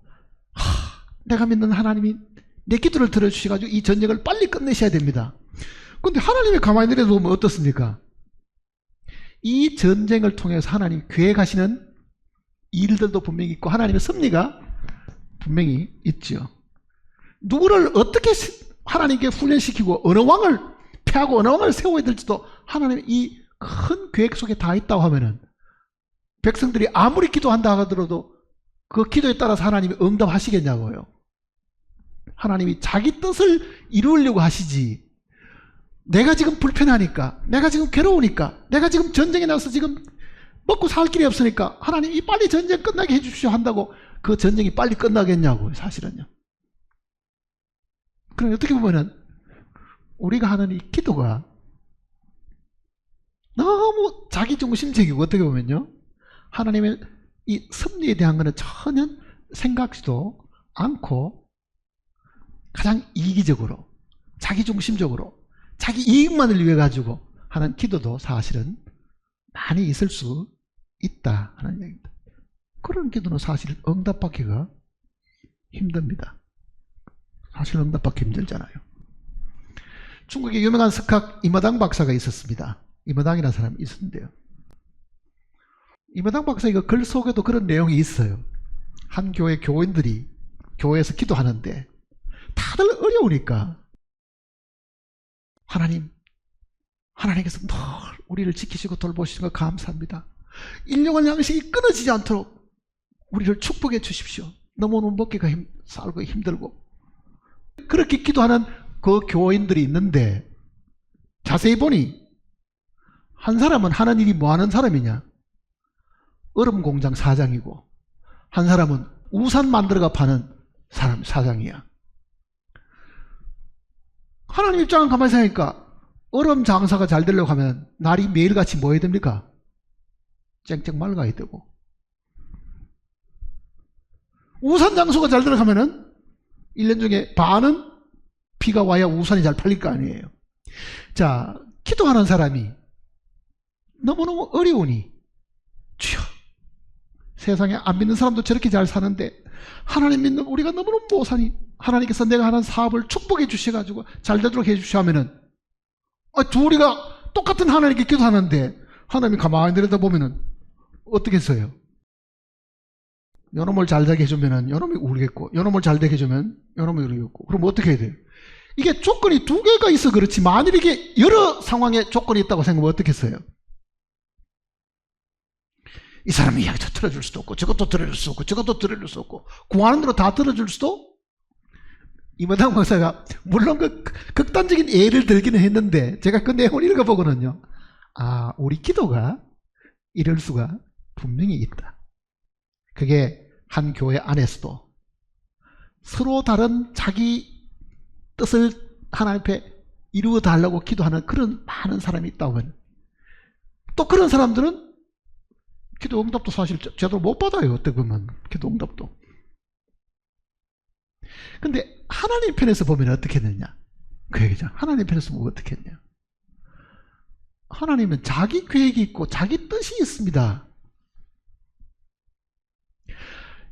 내가 믿는 하나님이 내 기도를 들어주셔가지고 이 전쟁을 빨리 끝내셔야 됩니다. 그런데 하나님이 가만히 내려보면 어떻습니까? 이 전쟁을 통해서 하나님 계획하시는 일들도 분명히 있고 하나님의 섭리가 분명히 있죠. 누구를 어떻게 하나님께 훈련시키고 어느 왕을 패하고 어느 왕을 세워야 될지도 하나님의 이 큰 계획 속에 다 있다고 하면은 백성들이 아무리 기도한다 하더라도 그 기도에 따라서 하나님이 응답하시겠냐고요. 하나님이 자기 뜻을 이루려고 하시지 내가 지금 불편하니까, 내가 지금 괴로우니까, 내가 지금 전쟁에 나서 지금 먹고 살 길이 없으니까 하나님 이 빨리 전쟁 끝나게 해주십시오 한다고 그 전쟁이 빨리 끝나겠냐고요, 사실은요. 그럼 어떻게 보면은 우리가 하는 이 기도가 너무 자기중심적이고 어떻게 보면요, 하나님의 이 섭리에 대한 것은 전혀 생각지도 않고 가장 이기적으로 자기중심적으로 자기 이익만을 위해 가지고 하는 기도도 사실은 많이 있을 수 있다 하는 얘기입니다. 그런 기도는 사실 응답받기가 힘듭니다. 사실 응답받기 힘들잖아요. 중국에 유명한 석학 이마당 박사가 있었습니다. 이마당이라는 사람이 있었는데요, 이마당 박사 이거 글 속에도 그런 내용이 있어요. 한 교회 교인들이 교회에서 기도하는데 다들 어려우니까 하나님께서 늘 우리를 지키시고 돌보시는 거 감사합니다. 일용할 양식이 끊어지지 않도록 우리를 축복해 주십시오. 너무너무 먹기가 살고 힘들고. 그렇게 기도하는 그 교인들이 있는데 자세히 보니 한 사람은 하는 일이 뭐 하는 사람이냐, 얼음 공장 사장이고 한 사람은 우산 만들어가 파는 사람 사장이야. 하나님 입장은 가만히 생각하니까 얼음 장사가 잘 되려고 하면 날이 매일같이 뭐 해야 됩니까? 쨍쨍 맑아야 되고, 우산 장소가 잘 들어가면은 1년 중에 반은 비가 와야 우산이 잘 팔릴 거 아니에요. 자, 기도하는 사람이 너무너무 어려우니 주여, 세상에 안 믿는 사람도 저렇게 잘 사는데 하나님 믿는 우리가 너무너무 못 사니 하나님께서 내가 하는 사업을 축복해 주셔가지고 잘 되도록 해 주시오 하면은, 우리가 똑같은 하나님께 기도하는데 하나님이 가만히 내려다보면은 어떻게 써요? 요놈을 잘 되게 해주면은 요놈이 울겠고, 요놈을 잘 되게 해주면 요놈이 울겠고, 그럼 어떻게 해야 돼요? 이게 조건이 두 개가 있어 그렇지, 만일 이게 여러 상황에 조건이 있다고 생각하면 어떻게 써요? 이 사람이 이야기도 들어줄 수도 없고 저것도 들어줄 수 없고 저것도 들어줄 수 없고 구하는 대로 다 들어줄 수도. 이마당 박사가 물론 그 극단적인 예를 들기는 했는데 제가 그 내용을 읽어보고는요, 우리 기도가 이럴 수가 분명히 있다. 그게 한 교회 안에서도 서로 다른 자기 뜻을 하나님 앞에 이루어 달라고 기도하는 그런 많은 사람이 있다고 하면, 또 그런 사람들은 기도 응답도 사실 제대로 못 받아요. 어떻게 보면 기도 응답도. 근데 하나님 편에서 보면 어떻게 했느냐, 그 얘기죠. 하나님 편에서 보면 어떻게 했냐, 하나님은 자기 계획이 있고 자기 뜻이 있습니다.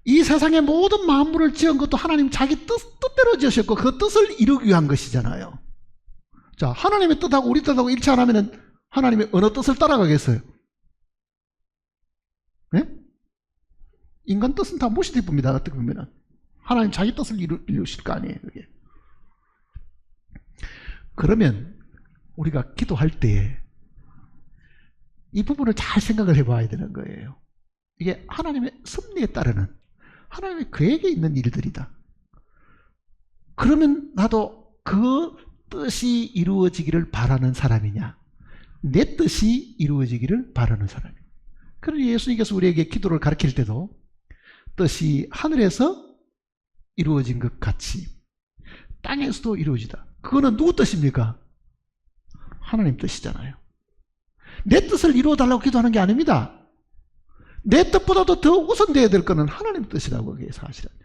이 세상의 모든 만물을 지은 것도 하나님 자기 뜻대로 지으셨고 그 뜻을 이루기 위한 것이잖아요. 자, 하나님의 뜻하고 우리 뜻하고 일치 안 하면은 하나님의 어느 뜻을 따라가겠어요? 네? 인간 뜻은 다 무시돼 봅니다. 어떻게 보면은 하나님 자기 뜻을 이루실 거 아니에요, 그게. 그러면 우리가 기도할 때 이 부분을 잘 생각을 해봐야 되는 거예요. 이게 하나님의 섭리에 따르는 하나님의 계획에 있는 일들이다. 그러면 나도 그 뜻이 이루어지기를 바라는 사람이냐, 내 뜻이 이루어지기를 바라는 사람이냐. 그러니 예수님께서 우리에게 기도를 가르칠 때도 뜻이 하늘에서 이루어진 것 같이 땅에서도 이루어지다. 그거는 누구 뜻입니까? 하나님 뜻이잖아요. 내 뜻을 이루어달라고 기도하는 게 아닙니다. 내 뜻보다도 더 우선되어야 될 것은 하나님 뜻이라고. 그게 사실은요.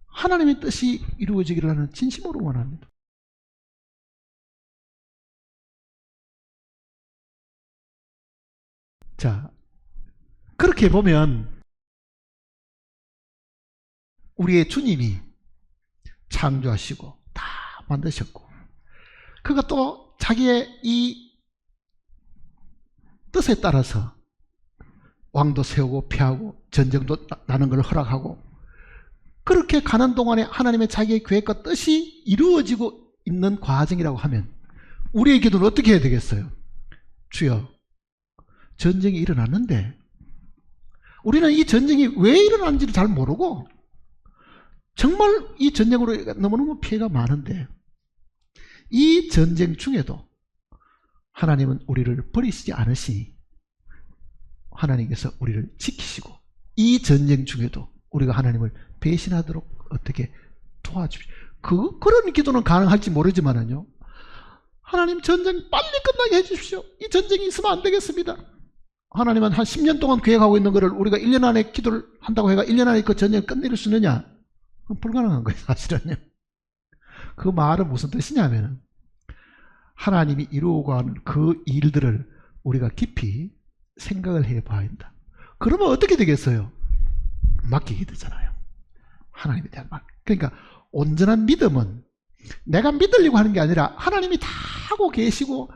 하나님의 뜻이 이루어지기를 하는 진심으로 원합니다. 자, 그렇게 보면 우리의 주님이 창조하시고 다 만드셨고, 그가 또 자기의 이 뜻에 따라서 왕도 세우고 폐하고 전쟁도 나는 걸 허락하고, 그렇게 가는 동안에 하나님의 자기의 계획과 뜻이 이루어지고 있는 과정이라고 하면 우리의 기도는 어떻게 해야 되겠어요? 주여, 전쟁이 일어났는데 우리는 이 전쟁이 왜 일어났는지를 잘 모르고 정말 이 전쟁으로 너무너무 피해가 많은데 이 전쟁 중에도 하나님은 우리를 버리시지 않으시니 하나님께서 우리를 지키시고 이 전쟁 중에도 우리가 하나님을 배신하도록 어떻게 도와주십시오. 그런 기도는 가능할지 모르지만은요, 하나님 전쟁 빨리 끝나게 해주십시오. 이 전쟁이 있으면 안 되겠습니다. 하나님은 한 10년 동안 계획하고 있는 것을 우리가 1년 안에 기도를 한다고 해가 1년 안에 그 전쟁을 끝낼 수 있느냐? 그건 불가능한 거예요, 사실은요. 그 말은 무슨 뜻이냐면 하나님이 이루고 가는 그 일들을 우리가 깊이 생각을 해봐야 한다. 그러면 어떻게 되겠어요? 맡기게 되잖아요. 하나님에 대한 말. 그러니까 온전한 믿음은 내가 믿으려고 하는 게 아니라 하나님이 다 하고 계시고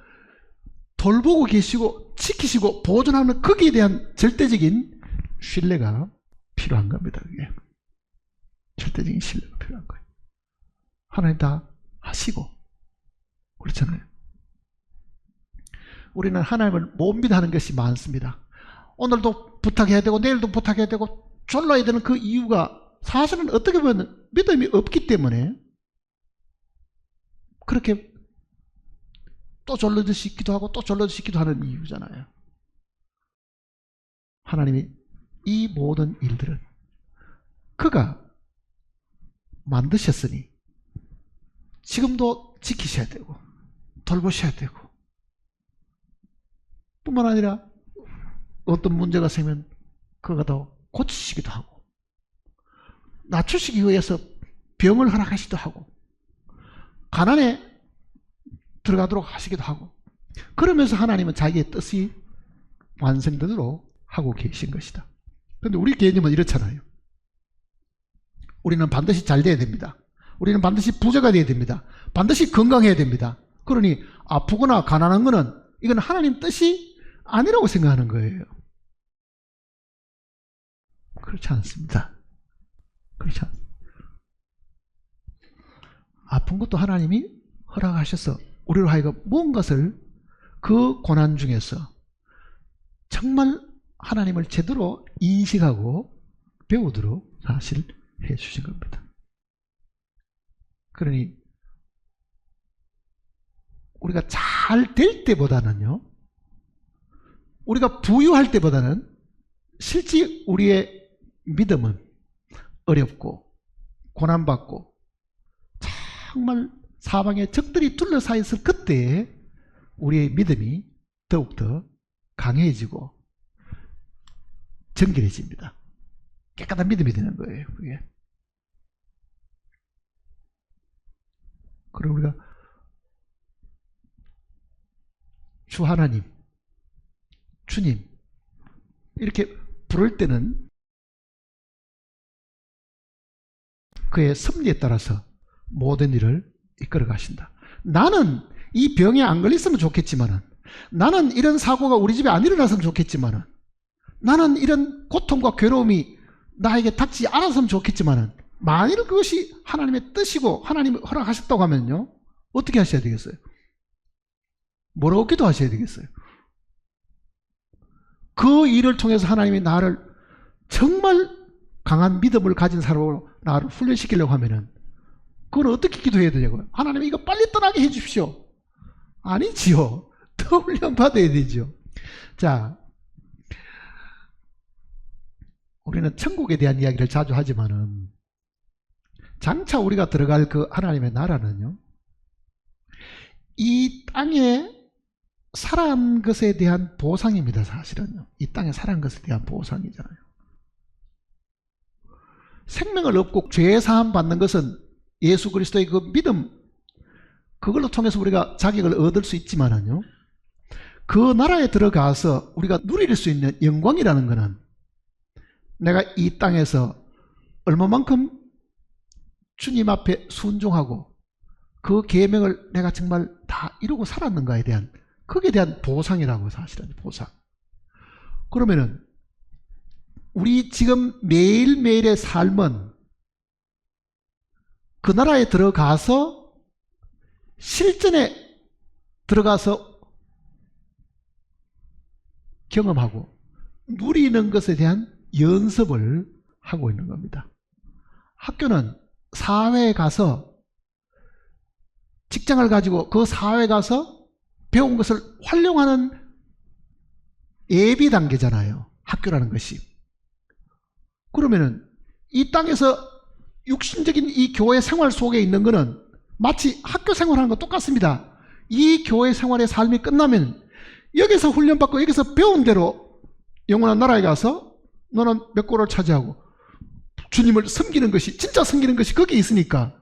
돌보고 계시고 지키시고 보존하는 거기에 대한 절대적인 신뢰가 필요한 겁니다. 그게 절대적인 신뢰가 필요한 거예요. 하나님 다 하시고 그렇잖아요. 우리는 하나님을 못 믿어하는 것이 많습니다. 오늘도 부탁해야 되고 내일도 부탁해야 되고 졸라야 되는 그 이유가 사실은 어떻게 보면 믿음이 없기 때문에 그렇게 또 졸라듯이 기도하고 또 졸라듯이 기도하는 이유잖아요. 하나님이 이 모든 일들은 그가 만드셨으니 지금도 지키셔야 되고 돌보셔야 되고 뿐만 아니라 어떤 문제가 생기면 그가 더 고치시기도 하고 낮추시기 위해서 병을 허락하시기도 하고 가난에 들어가도록 하시기도 하고 그러면서 하나님은 자기의 뜻이 완성되도록 하고 계신 것이다. 그런데 우리 개념은 이렇잖아요. 우리는 반드시 잘 돼야 됩니다. 우리는 반드시 부자가 돼야 됩니다. 반드시 건강해야 됩니다. 그러니 아프거나 가난한 거는 이건 하나님 뜻이 아니라고 생각하는 거예요. 그렇지 않습니다. 그렇지 않습니다. 아픈 것도 하나님이 허락하셔서 우리로 하여금 무언가를 그 고난 중에서 정말 하나님을 제대로 인식하고 배우도록 사실 해 주신 겁니다. 그러니 우리가 잘 될 때보다는요, 우리가 부유할 때보다는 실제 우리의 믿음은 어렵고 고난받고 정말 사방에 적들이 둘러싸여 있을 그때에 우리의 믿음이 더욱더 강해지고 정결해집니다. 깨끗한 믿음이 되는 거예요. 그게. 그리고 우리가 주 하나님, 주님 이렇게 부를 때는 그의 섭리에 따라서 모든 일을 이끌어 가신다. 나는 이 병에 안 걸렸으면 좋겠지만은, 나는 이런 사고가 우리 집에 안 일어났으면 좋겠지만은, 나는 이런 고통과 괴로움이 나에게 닥치지 않았으면 좋겠지만은, 만일 그것이 하나님의 뜻이고 하나님이 허락하셨다고 하면요, 어떻게 하셔야 되겠어요? 뭐라고 기도하셔야 되겠어요? 그 일을 통해서 하나님이 나를 정말 강한 믿음을 가진 사람으로 나를 훈련시키려고 하면은 그걸 어떻게 기도해야 되냐고요? 하나님 이거 빨리 떠나게 해 주십시오. 아니지요. 더 훈련 받아야 되죠. 자, 우리는 천국에 대한 이야기를 자주 하지만은 장차 우리가 들어갈 그 하나님의 나라는요, 이 땅에 살아난 것에 대한 보상입니다. 사실은요. 이 땅에 살아난 것에 대한 보상이잖아요. 생명을 얻고 죄 사함 받는 것은 예수 그리스도의 그 믿음, 그걸로 통해서 우리가 자격을 얻을 수 있지만은요, 그 나라에 들어가서 우리가 누릴 수 있는 영광이라는 것은 내가 이 땅에서 얼마만큼 주님 앞에 순종하고 그 계명을 내가 정말 다 이루고 살았는가에 대한, 거기에 대한 보상이라고. 사실은 보상. 그러면은 우리 지금 매일매일의 삶은 그 나라에 들어가서 실전에 들어가서 경험하고 누리는 것에 대한 연습을 하고 있는 겁니다. 학교는 사회에 가서 직장을 가지고 그 사회에 가서 배운 것을 활용하는 예비 단계잖아요. 학교라는 것이. 그러면은 이 땅에서 육신적인 이 교회 생활 속에 있는 것은 마치 학교 생활하는 거 똑같습니다. 이 교회 생활의 삶이 끝나면 여기서 훈련받고 여기서 배운 대로 영원한 나라에 가서 너는 몇 골을 차지하고 주님을 섬기는 것이, 진짜 섬기는 것이 거기에 있으니까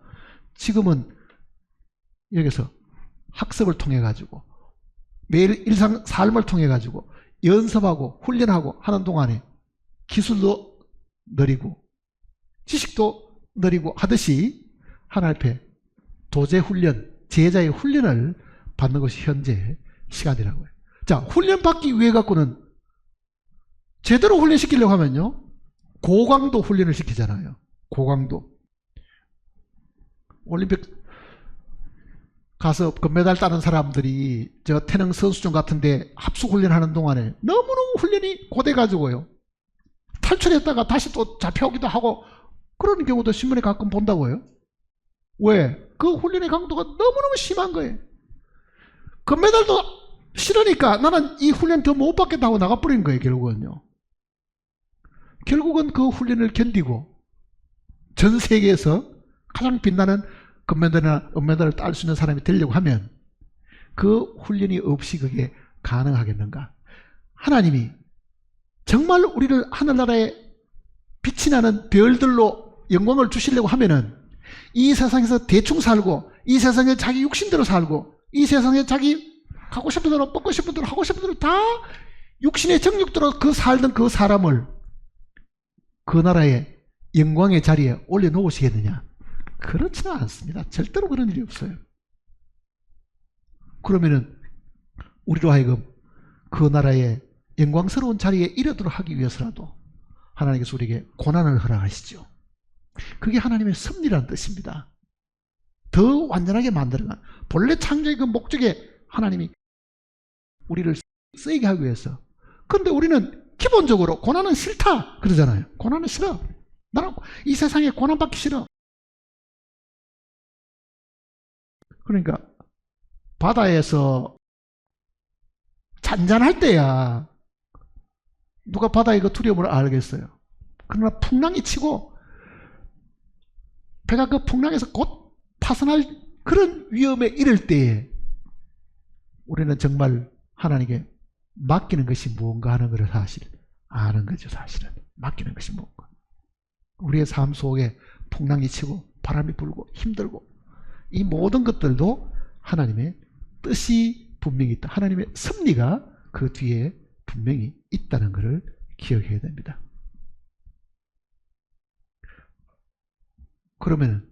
지금은 여기서 학습을 통해 가지고 매일 일상 삶을 통해 가지고 연습하고 훈련하고 하는 동안에 기술도 느리고 지식도 느리고 하듯이 하나님 앞에 도제 훈련, 제자의 훈련을 받는 것이 현재 시간이라고요. 자, 훈련 받기 위해 갖고는 제대로 훈련시키려고 하면요, 고강도 훈련을 시키잖아요. 고강도. 올림픽 가서 금메달 따는 사람들이 저 태릉 선수촌 같은데 합숙 훈련하는 동안에 너무너무 훈련이 고돼가지고요, 탈출했다가 다시 또 잡혀오기도 하고 그런 경우도 신문에 가끔 본다고요. 왜? 그 훈련의 강도가 너무너무 심한 거예요. 금메달도 싫으니까 나는 이 훈련 더 못 받겠다 하고 나가버린 거예요. 결국은요. 결국은 그 훈련을 견디고 전 세계에서 가장 빛나는 금메달이나 은메달을 딸 수 있는 사람이 되려고 하면 그 훈련이 없이 그게 가능하겠는가? 하나님이 정말 우리를 하늘나라에 빛이 나는 별들로 영광을 주시려고 하면은 이 세상에서 대충 살고 이 세상에 자기 육신대로 살고 이 세상에 자기 가고 싶은 대로 먹고 싶은 대로 하고 싶은 대로 다 육신의 정욕대로 그 살던 그 사람을 그 나라의 영광의 자리에 올려놓으시겠느냐? 그렇지는 않습니다. 절대로 그런 일이 없어요. 그러면은 우리로 하여금 그 나라의 영광스러운 자리에 이르도록 하기 위해서라도 하나님께서 우리에게 고난을 허락하시죠. 그게 하나님의 섭리라는 뜻입니다. 더 완전하게 만들어간 본래 창조의 그 목적에 하나님이 우리를 쓰이게 하기 위해서. 그런데 우리는 기본적으로 고난은 싫다 그러잖아요. 고난은 싫어. 나는 이 세상에 고난받기 싫어. 그러니까 바다에서 잔잔할 때야 누가 바다의 그 두려움을 알겠어요. 그러나 풍랑이 치고 배가 그 풍랑에서 곧 파산할 그런 위험에 이를 때에 우리는 정말 하나님께 맡기는 것이 무언가 하는 것을 사실 아는 거죠. 사실은 맡기는 것이 무언가. 우리의 삶 속에 풍랑이 치고 바람이 불고 힘들고 이 모든 것들도 하나님의 뜻이 분명히 있다. 하나님의 섭리가 그 뒤에 분명히 있다는 것을 기억해야 됩니다. 그러면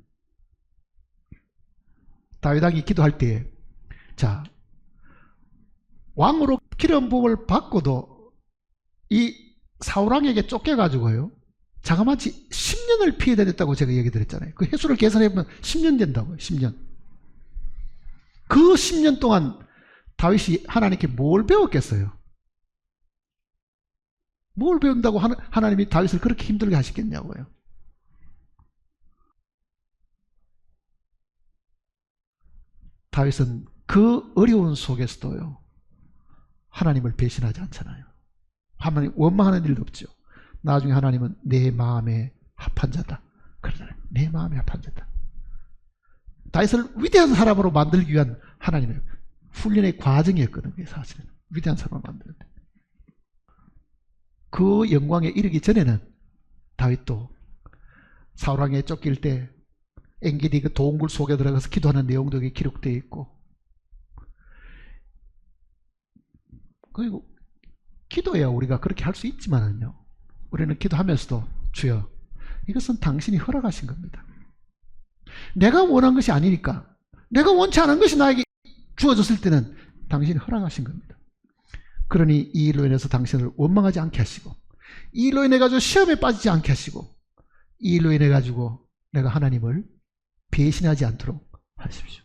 다윗 왕이 기도할 때에 자, 왕으로 기름 부음을 받고도 이 사울왕에게 쫓겨가지고요, 자그마치 10년을 피해 다녔다고 제가 얘기 드렸잖아요. 그 횟수를 계산해보면 10년 된다고요. 10년. 그 10년 동안 다윗이 하나님께 뭘 배웠겠어요? 뭘 배운다고 하나님이 다윗을 그렇게 힘들게 하시겠냐고요. 다윗은 그 어려운 속에서도요, 하나님을 배신하지 않잖아요. 하나님 원망하는 일도 없죠. 나중에 하나님은 내 마음에 합한 자다 그러잖아요. 내 마음에 합한 자다. 다윗을 위대한 사람으로 만들기 위한 하나님의 훈련의 과정이었거든요. 사실은 위대한 사람을 만드는데 그 영광에 이르기 전에는 다윗도 사울왕에 쫓길 때 엔게디 그 동굴 속에 들어가서 기도하는 내용도 기록되어 있고, 그리고 기도해야 우리가 그렇게 할 수 있지만은요, 우리는 기도하면서도 주여 이것은 당신이 허락하신 겁니다. 내가 원한 것이 아니니까, 내가 원치 않은 것이 나에게 주어졌을 때는 당신이 허락하신 겁니다. 그러니 이 일로 인해서 당신을 원망하지 않게 하시고, 이 일로 인해 가지고 시험에 빠지지 않게 하시고, 이 일로 인해 가지고 내가 하나님을 배신하지 않도록 하십시오.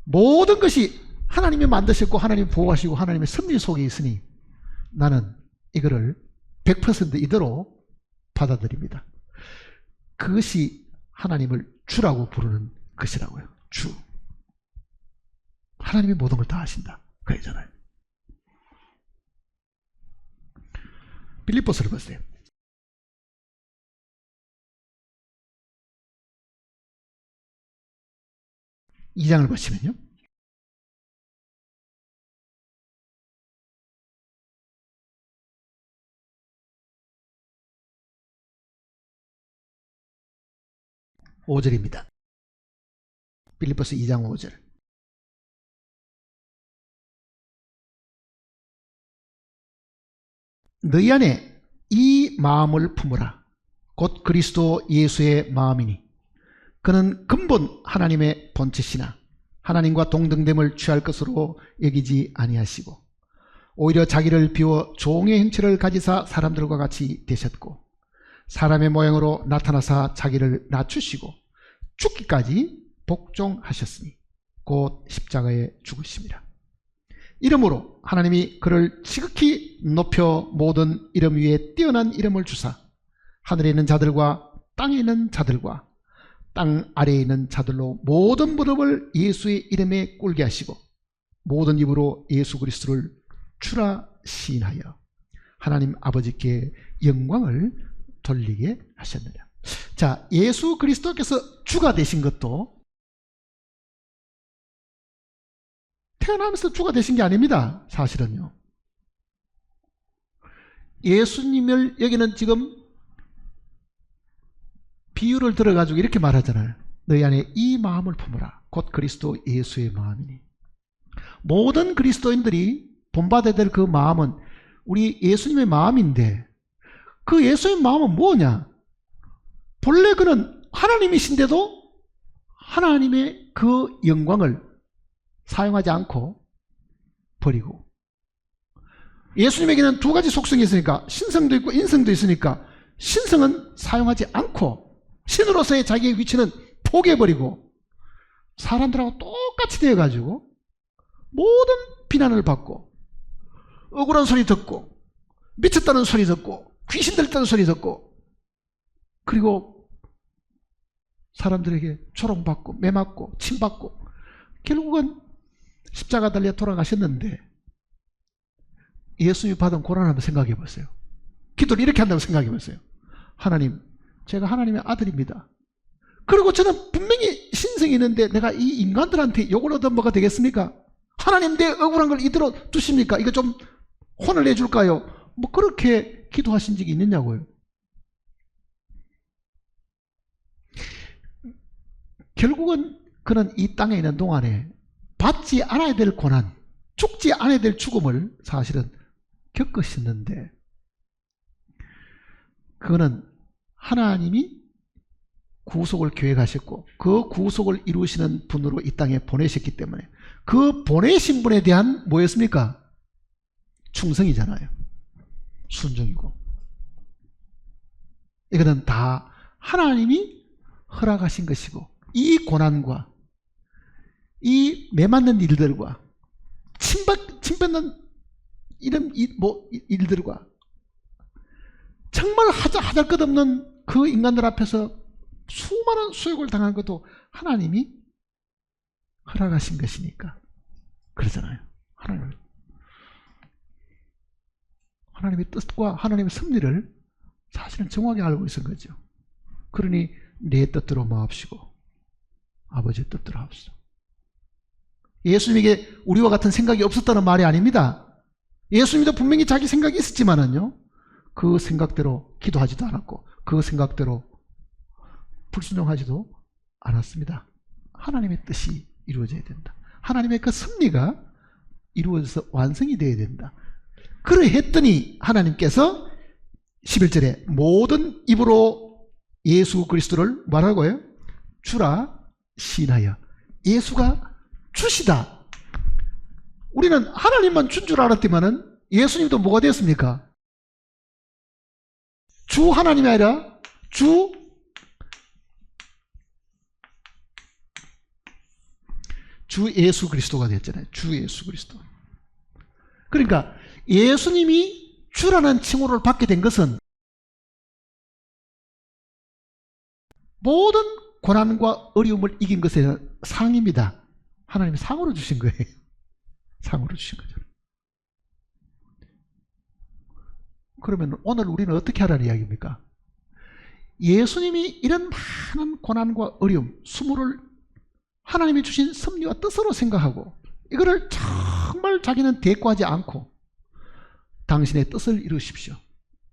모든 것이 하나님이 만드셨고 하나님이 보호하시고 하나님의 섭리 속에 있으니 나는 이거를 100% 이대로 받아들입니다. 그것이 하나님을 주라고 부르는 것이라고요. 주. 하나님이 모든 걸 다 하신다. 그러잖아요. 빌립보서를 보세요. 2장을 보시면요. (5절입니다) 빌립보서 2장 5절. 너희 안에 이 마음을 품으라. 곧 그리스도 예수의 마음이니 그는 근본 하나님의 본체시나 하나님과 동등됨을 취할 것으로 여기지 아니하시고 오히려 자기를 비워 종의 형체를 가지사 사람들과 같이 되셨고 사람의 모양으로 나타나사 자기를 낮추시고 죽기까지 복종하셨으니 곧 십자가에 죽으심이라. 이러므로 하나님이 그를 지극히 높여 모든 이름 위에 뛰어난 이름을 주사 하늘에 있는 자들과 땅에 있는 자들과 땅 아래에 있는 자들로 모든 무릎을 예수의 이름에 꿇게 하시고 모든 입으로 예수 그리스도를 주라 시인하여 하나님 아버지께 영광을 돌리게 하셨느냐. 자, 예수 그리스도께서 주가 되신 것도 태어나면서 주가 되신 게 아닙니다. 사실은요. 예수님을 여기는 지금 비유를 들어가지고 이렇게 말하잖아요. 너희 안에 이 마음을 품으라. 곧 그리스도 예수의 마음이니. 모든 그리스도인들이 본받아야 될 그 마음은 우리 예수님의 마음인데 그 예수의 마음은 뭐냐? 본래 그는 하나님이신데도 하나님의 그 영광을 사용하지 않고 버리고, 예수님에게는 두 가지 속성이 있으니까 신성도 있고 인성도 있으니까 신성은 사용하지 않고 신으로서의 자기의 위치는 포기해버리고 사람들하고 똑같이 되어가지고 모든 비난을 받고 억울한 소리 듣고 미쳤다는 소리 듣고 귀신 들렸다는 소리 듣고 그리고 사람들에게 조롱받고 매맞고 침받고 결국은 십자가 달려 돌아가셨는데 예수님이 받은 고난을 한번 생각해 보세요. 기도를 이렇게 한다고 생각해 보세요. 하나님, 제가 하나님의 아들입니다. 그리고 저는 분명히 신성이 있는데 내가 이 인간들한테 욕을 얻어먹어야 되겠습니까? 하나님, 내 억울한 걸 이대로 두십니까? 이거 좀 혼을 내줄까요? 뭐 그렇게 기도하신 적이 있느냐고요. 결국은 그는 이 땅에 있는 동안에 받지 않아야 될 고난, 죽지 않아야 될 죽음을 사실은 겪으셨는데 그거는 하나님이 구속을 계획하셨고 그 구속을 이루시는 분으로 이 땅에 보내셨기 때문에 그 보내신 분에 대한 뭐였습니까? 충성이잖아요. 순종이고. 이거는 다 하나님이 허락하신 것이고 이 고난과 이 매맞는 일들과 침뱉는 이런 일들과 정말 하잘것없는 그 인간들 앞에서 수많은 수욕을 당한 것도 하나님이 허락하신 것이니까 그러잖아요. 하나님의 뜻과 하나님의 섭리를 사실은 정확히 알고 있는 거죠. 그러니 내 뜻대로 마옵시고 아버지의 뜻대로 하옵소서. 예수님에게 우리와 같은 생각이 없었다는 말이 아닙니다. 예수님도 분명히 자기 생각이 있었지만은요, 그 생각대로 기도하지도 않았고 그 생각대로 불순종하지도 않았습니다. 하나님의 뜻이 이루어져야 된다. 하나님의 그 섭리가 이루어져서 완성이 되어야 된다. 그러했더니 하나님께서 11절에 모든 입으로 예수 그리스도를 뭐라고요? 주라 시인하여. 예수가 주시다. 우리는 하나님만 준 줄 알았지만은 예수님도 뭐가 되었습니까? 주 하나님이 아니라 주 예수 그리스도가 되었잖아요. 주 예수 그리스도. 그러니까 예수님이 주라는 칭호를 받게 된 것은 모든 고난과 어려움을 이긴 것의 상입니다. 하나님이 상으로 주신 거예요. 상으로 주신 거죠. 그러면 오늘 우리는 어떻게 하라는 이야기입니까? 예수님이 이런 많은 고난과 어려움, 수모를 하나님이 주신 섭리와 뜻으로 생각하고 이거를 정말 자기는 대꾸하지 않고 당신의 뜻을 이루십시오.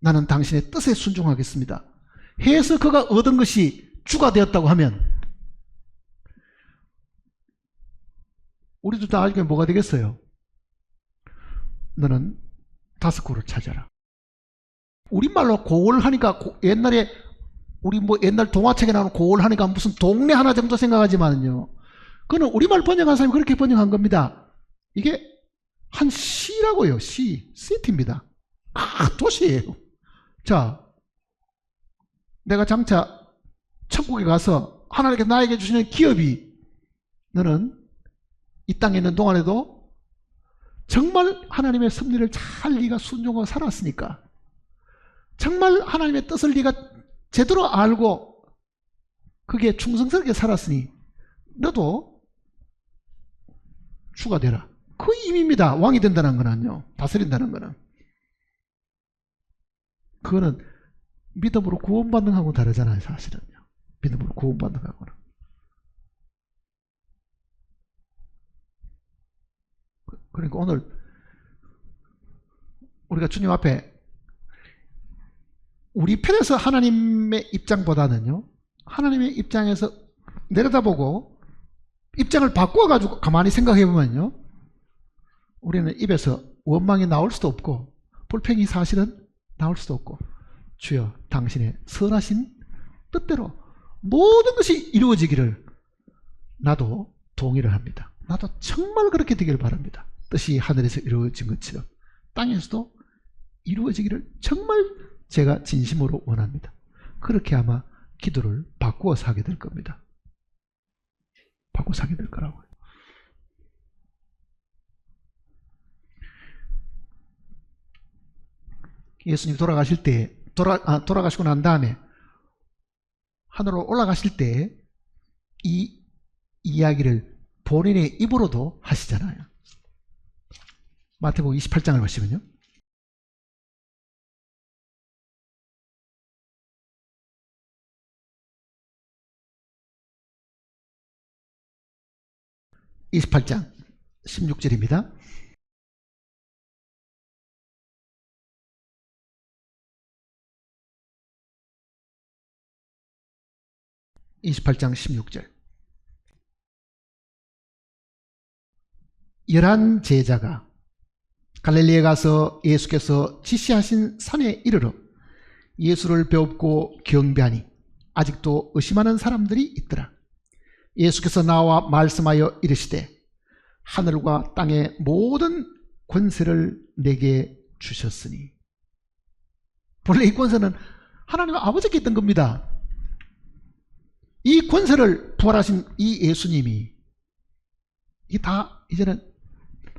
나는 당신의 뜻에 순종하겠습니다. 해서 그가 얻은 것이 주가 되었다고 하면 우리도 다 알게 뭐가 되겠어요? 너는 다섯 고를 찾아라. 우리말로 고을하니까 옛날에 우리 뭐 옛날 동화책에 나오는 고을하니까 무슨 동네 하나 정도 생각하지만요. 그거는 우리말 번역한 사람이 그렇게 번역한 겁니다. 이게 한 시라고요. 시티입니다. 도시예요. 자, 내가 장차 천국에 가서 하나님께서 나에게 주시는 기업이 너는 이 땅에 있는 동안에도 정말 하나님의 섭리를 잘 네가 순종하고 살았으니까 정말 하나님의 뜻을 네가 제대로 알고 그게 충성스럽게 살았으니 너도 주가 되라. 그 의미입니다. 왕이 된다는 거는요. 다스린다는 거는. 그거는 믿음으로 구원받는 하고 다르잖아요. 사실은요. 믿음으로 구원받는 하고는. 그러니까 오늘 우리가 주님 앞에 우리 편에서 하나님의 입장보다는요. 하나님의 입장에서 내려다보고 입장을 바꿔가지고 가만히 생각해보면요. 우리는 입에서 원망이 나올 수도 없고 불평이 사실은 나올 수도 없고 주여 당신의 선하신 뜻대로 모든 것이 이루어지기를 나도 동의를 합니다. 나도 정말 그렇게 되기를 바랍니다. 뜻이 하늘에서 이루어진 것처럼 땅에서도 이루어지기를 정말 제가 진심으로 원합니다. 그렇게 아마 기도를 바꾸어서 하게 될 겁니다. 바꾸어서 하게 될 거라고요. 예수님 돌아가실 때 돌아가시고 난 다음에 하늘로 올라가실 때 이 이야기를 본인의 입으로도 하시잖아요. 마태복음 28장을 보시면요. (28장) 16절입니다. (28장) 16절. 11 제자가 갈릴리에 가서 예수께서 지시하신 산에 이르러 예수를 배웁고 경배하니 아직도 의심하는 사람들이 있더라. 예수께서 나와 말씀하여 이르시되 하늘과 땅의 모든 권세를 내게 주셨으니. 본래 이 권세는 하나님 아버지께 있던 겁니다. 이 권세를 부활하신 이 예수님이 이게 다 이제는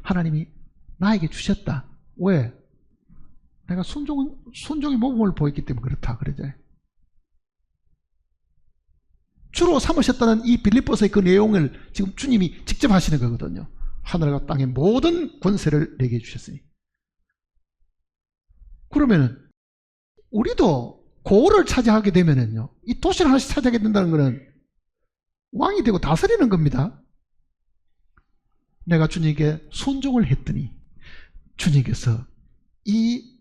하나님이 나에게 주셨다. 왜? 내가 순종의 모범을 보였기 때문에 그렇다. 그러죠. 주로 삼으셨다는 이 빌립보서의 그 내용을 지금 주님이 직접 하시는 거거든요. 하늘과 땅의 모든 권세를 내게 주셨으니. 그러면은 우리도 고을을 차지하게 되면은요, 이 도시를 하나씩 차지하게 된다는 것은 왕이 되고 다스리는 겁니다. 내가 주님께 순종을 했더니 주님께서 이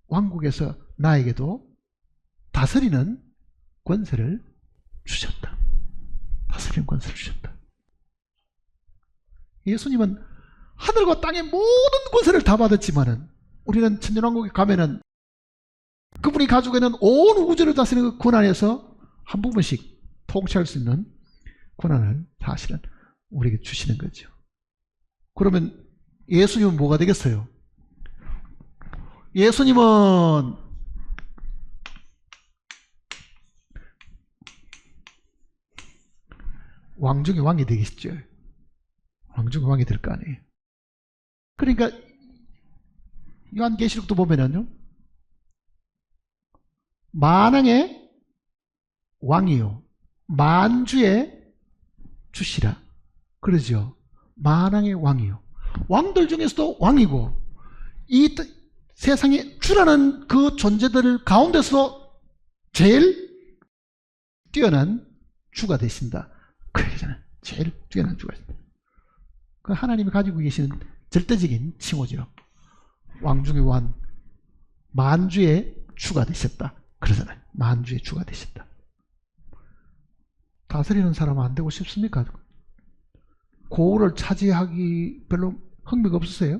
왕국에서 나에게도 다스리는 권세를 주셨다. 다스리는 권세를 주셨다. 예수님은 하늘과 땅의 모든 권세를 다 받았지만은 우리는 천년왕국에 가면은 그분이 가지고 있는 온 우주를 다스리는 그 권한에서 한 부분씩 통치할 수 있는 권한을 사실은 우리에게 주시는 거죠. 그러면 예수님은 뭐가 되겠어요? 예수님은 왕 중에 왕이 되겠죠. 왕 중에 왕이 될 거 아니에요. 그러니까 요한계시록도 보면은요, 만왕의 왕이요 만주의 주시라 그러죠. 만왕의 왕이요. 왕들 중에서도 왕이고 이 세상에 주라는 그 존재들 가운데서 제일 뛰어난 주가 되신다. 그래서는 제일 뛰어난 주가 되신다. 그 하나님이 가지고 계시는 절대적인 칭호죠. 왕 중의 왕, 만주의 주가 되셨다. 그러잖아요. 만주의 주가 되셨다. 다스리는 사람은 안 되고 싶습니까? 고을을 차지하기 별로 흥미가 없으세요?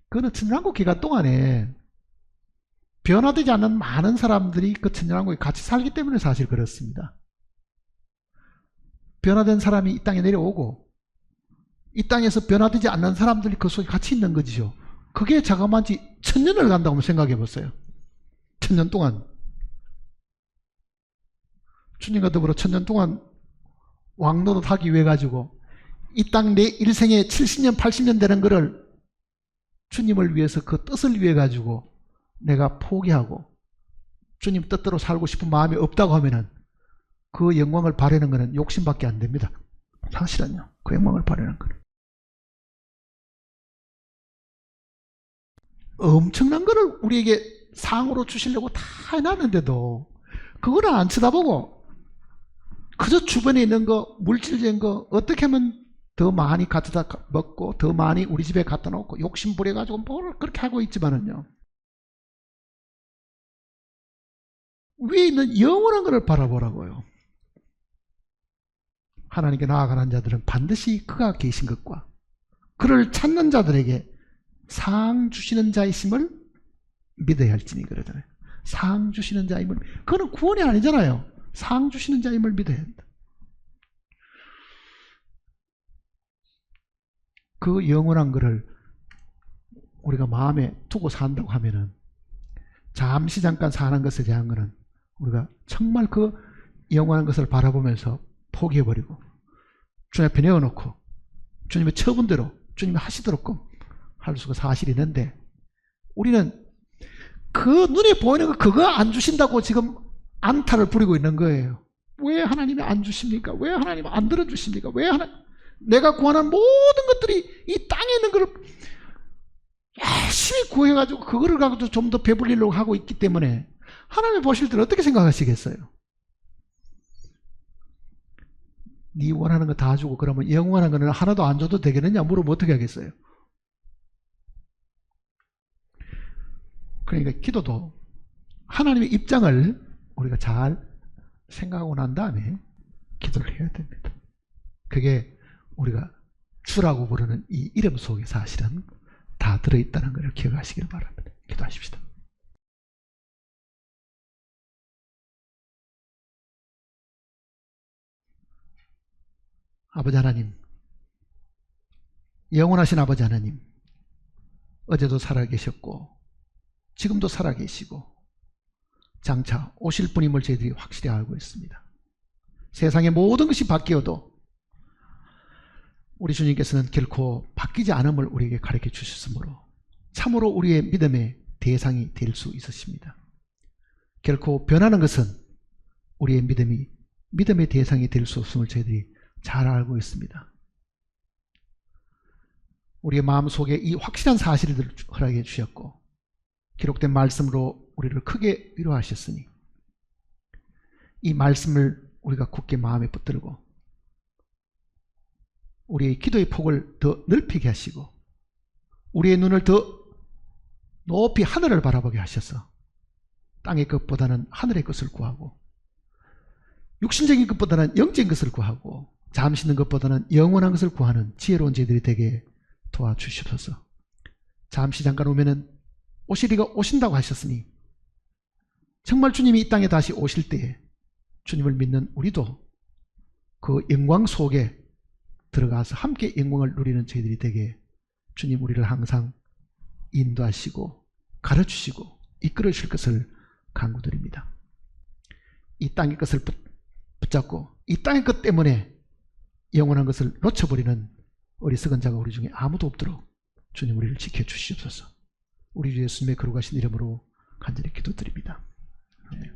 그거는 천년왕국 기간 동안에 변화되지 않는 많은 사람들이 그 천년왕국에 같이 살기 때문에 사실 그렇습니다. 변화된 사람이 이 땅에 내려오고 이 땅에서 변화되지 않는 사람들이 그 속에 같이 있는 거죠. 그게 자그마치 1000년을 간다고 생각해 보세요. 1000년 동안 주님과 더불어 1000년 동안 왕노릇 하기 위해 가지고 이 땅 내 일생에 70년 80년 되는 거를 주님을 위해서 그 뜻을 위해 가지고 내가 포기하고 주님 뜻대로 살고 싶은 마음이 없다고 하면은 그 영광을 바라는 것은 욕심밖에 안 됩니다. 사실은요. 그 영광을 바라는 것은 엄청난 거를 우리에게 상으로 주시려고 다 해놨는데도 그거는 안 쳐다보고 그저 주변에 있는 거, 물질적인 거 어떻게 하면 더 많이 갖다 먹고 더 많이 우리 집에 갖다 놓고 욕심 부려가지고 뭘 그렇게 하고 있지만은요, 위에 있는 영원한 것을 바라보라고요. 하나님께 나아가는 자들은 반드시 그가 계신 것과 그를 찾는 자들에게 상 주시는 자이심을 믿어야 할지니 그러잖아요. 상 주시는 자임을, 그거는 구원이 아니잖아요. 상 주시는 자임을 믿어야 한다. 그 영원한 것을 우리가 마음에 두고 산다고 하면은 잠시 잠깐 사는 것에 대한 것은 우리가 정말 그 영원한 것을 바라보면서 포기해버리고 주님 앞에 내어놓고 주님의 처분대로 주님이 하시도록 할 수가 사실이 있는데, 우리는 그 눈에 보이는 거 그거 안 주신다고 지금 안타를 부리고 있는 거예요. 왜 하나님이 안 주십니까? 왜 하나님이 안 들어주십니까? 왜 내가 구하는 모든 것들이 이 땅에 있는 걸 열심히 구해가지고 그거를 가지고 좀 더 배불리려고 하고 있기 때문에 하나님이 보실 때는 어떻게 생각하시겠어요? 네 원하는 거 다 주고 그러면 영원한 거는 하나도 안 줘도 되겠느냐 물어보면 어떻게 하겠어요? 그러니까 기도도 하나님의 입장을 우리가 잘 생각하고 난 다음에 기도를 해야 됩니다. 그게 우리가 주라고 부르는 이 이름 속에 사실은 다 들어있다는 것을 기억하시길 바랍니다. 기도하십시다. 아버지 하나님, 영원하신 아버지 하나님, 어제도 살아계셨고 지금도 살아계시고 장차 오실 분임을 저희들이 확실히 알고 있습니다. 세상의 모든 것이 바뀌어도 우리 주님께서는 결코 바뀌지 않음을 우리에게 가르쳐 주셨으므로 참으로 우리의 믿음의 대상이 될 수 있으십니다. 결코 변하는 것은 우리의 믿음의 대상이 될 수 없음을 저희들이 잘 알고 있습니다. 우리의 마음속에 이 확실한 사실을 허락해 주셨고 기록된 말씀으로 우리를 크게 위로하셨으니 이 말씀을 우리가 굳게 마음에 붙들고 우리의 기도의 폭을 더 넓히게 하시고 우리의 눈을 더 높이 하늘을 바라보게 하셔서 땅의 것보다는 하늘의 것을 구하고 육신적인 것보다는 영적인 것을 구하고 잠시 있는 것보다는 영원한 것을 구하는 지혜로운 저희들이 되게 도와주시옵소서. 잠시 잠깐 오면은 오시리가 오신다고 하셨으니 정말 주님이 이 땅에 다시 오실 때에 주님을 믿는 우리도 그 영광 속에 들어가서 함께 영광을 누리는 저희들이 되게 주님 우리를 항상 인도하시고 가르치시고 이끌어 주실 것을 간구드립니다. 이 땅의 것을 붙잡고 이 땅의 것 때문에 영원한 것을 놓쳐버리는 어리석은 자가 우리 중에 아무도 없도록 주님 우리를 지켜주시옵소서. 우리 주 예수님의 거룩하신 이름으로 간절히 기도드립니다. 네.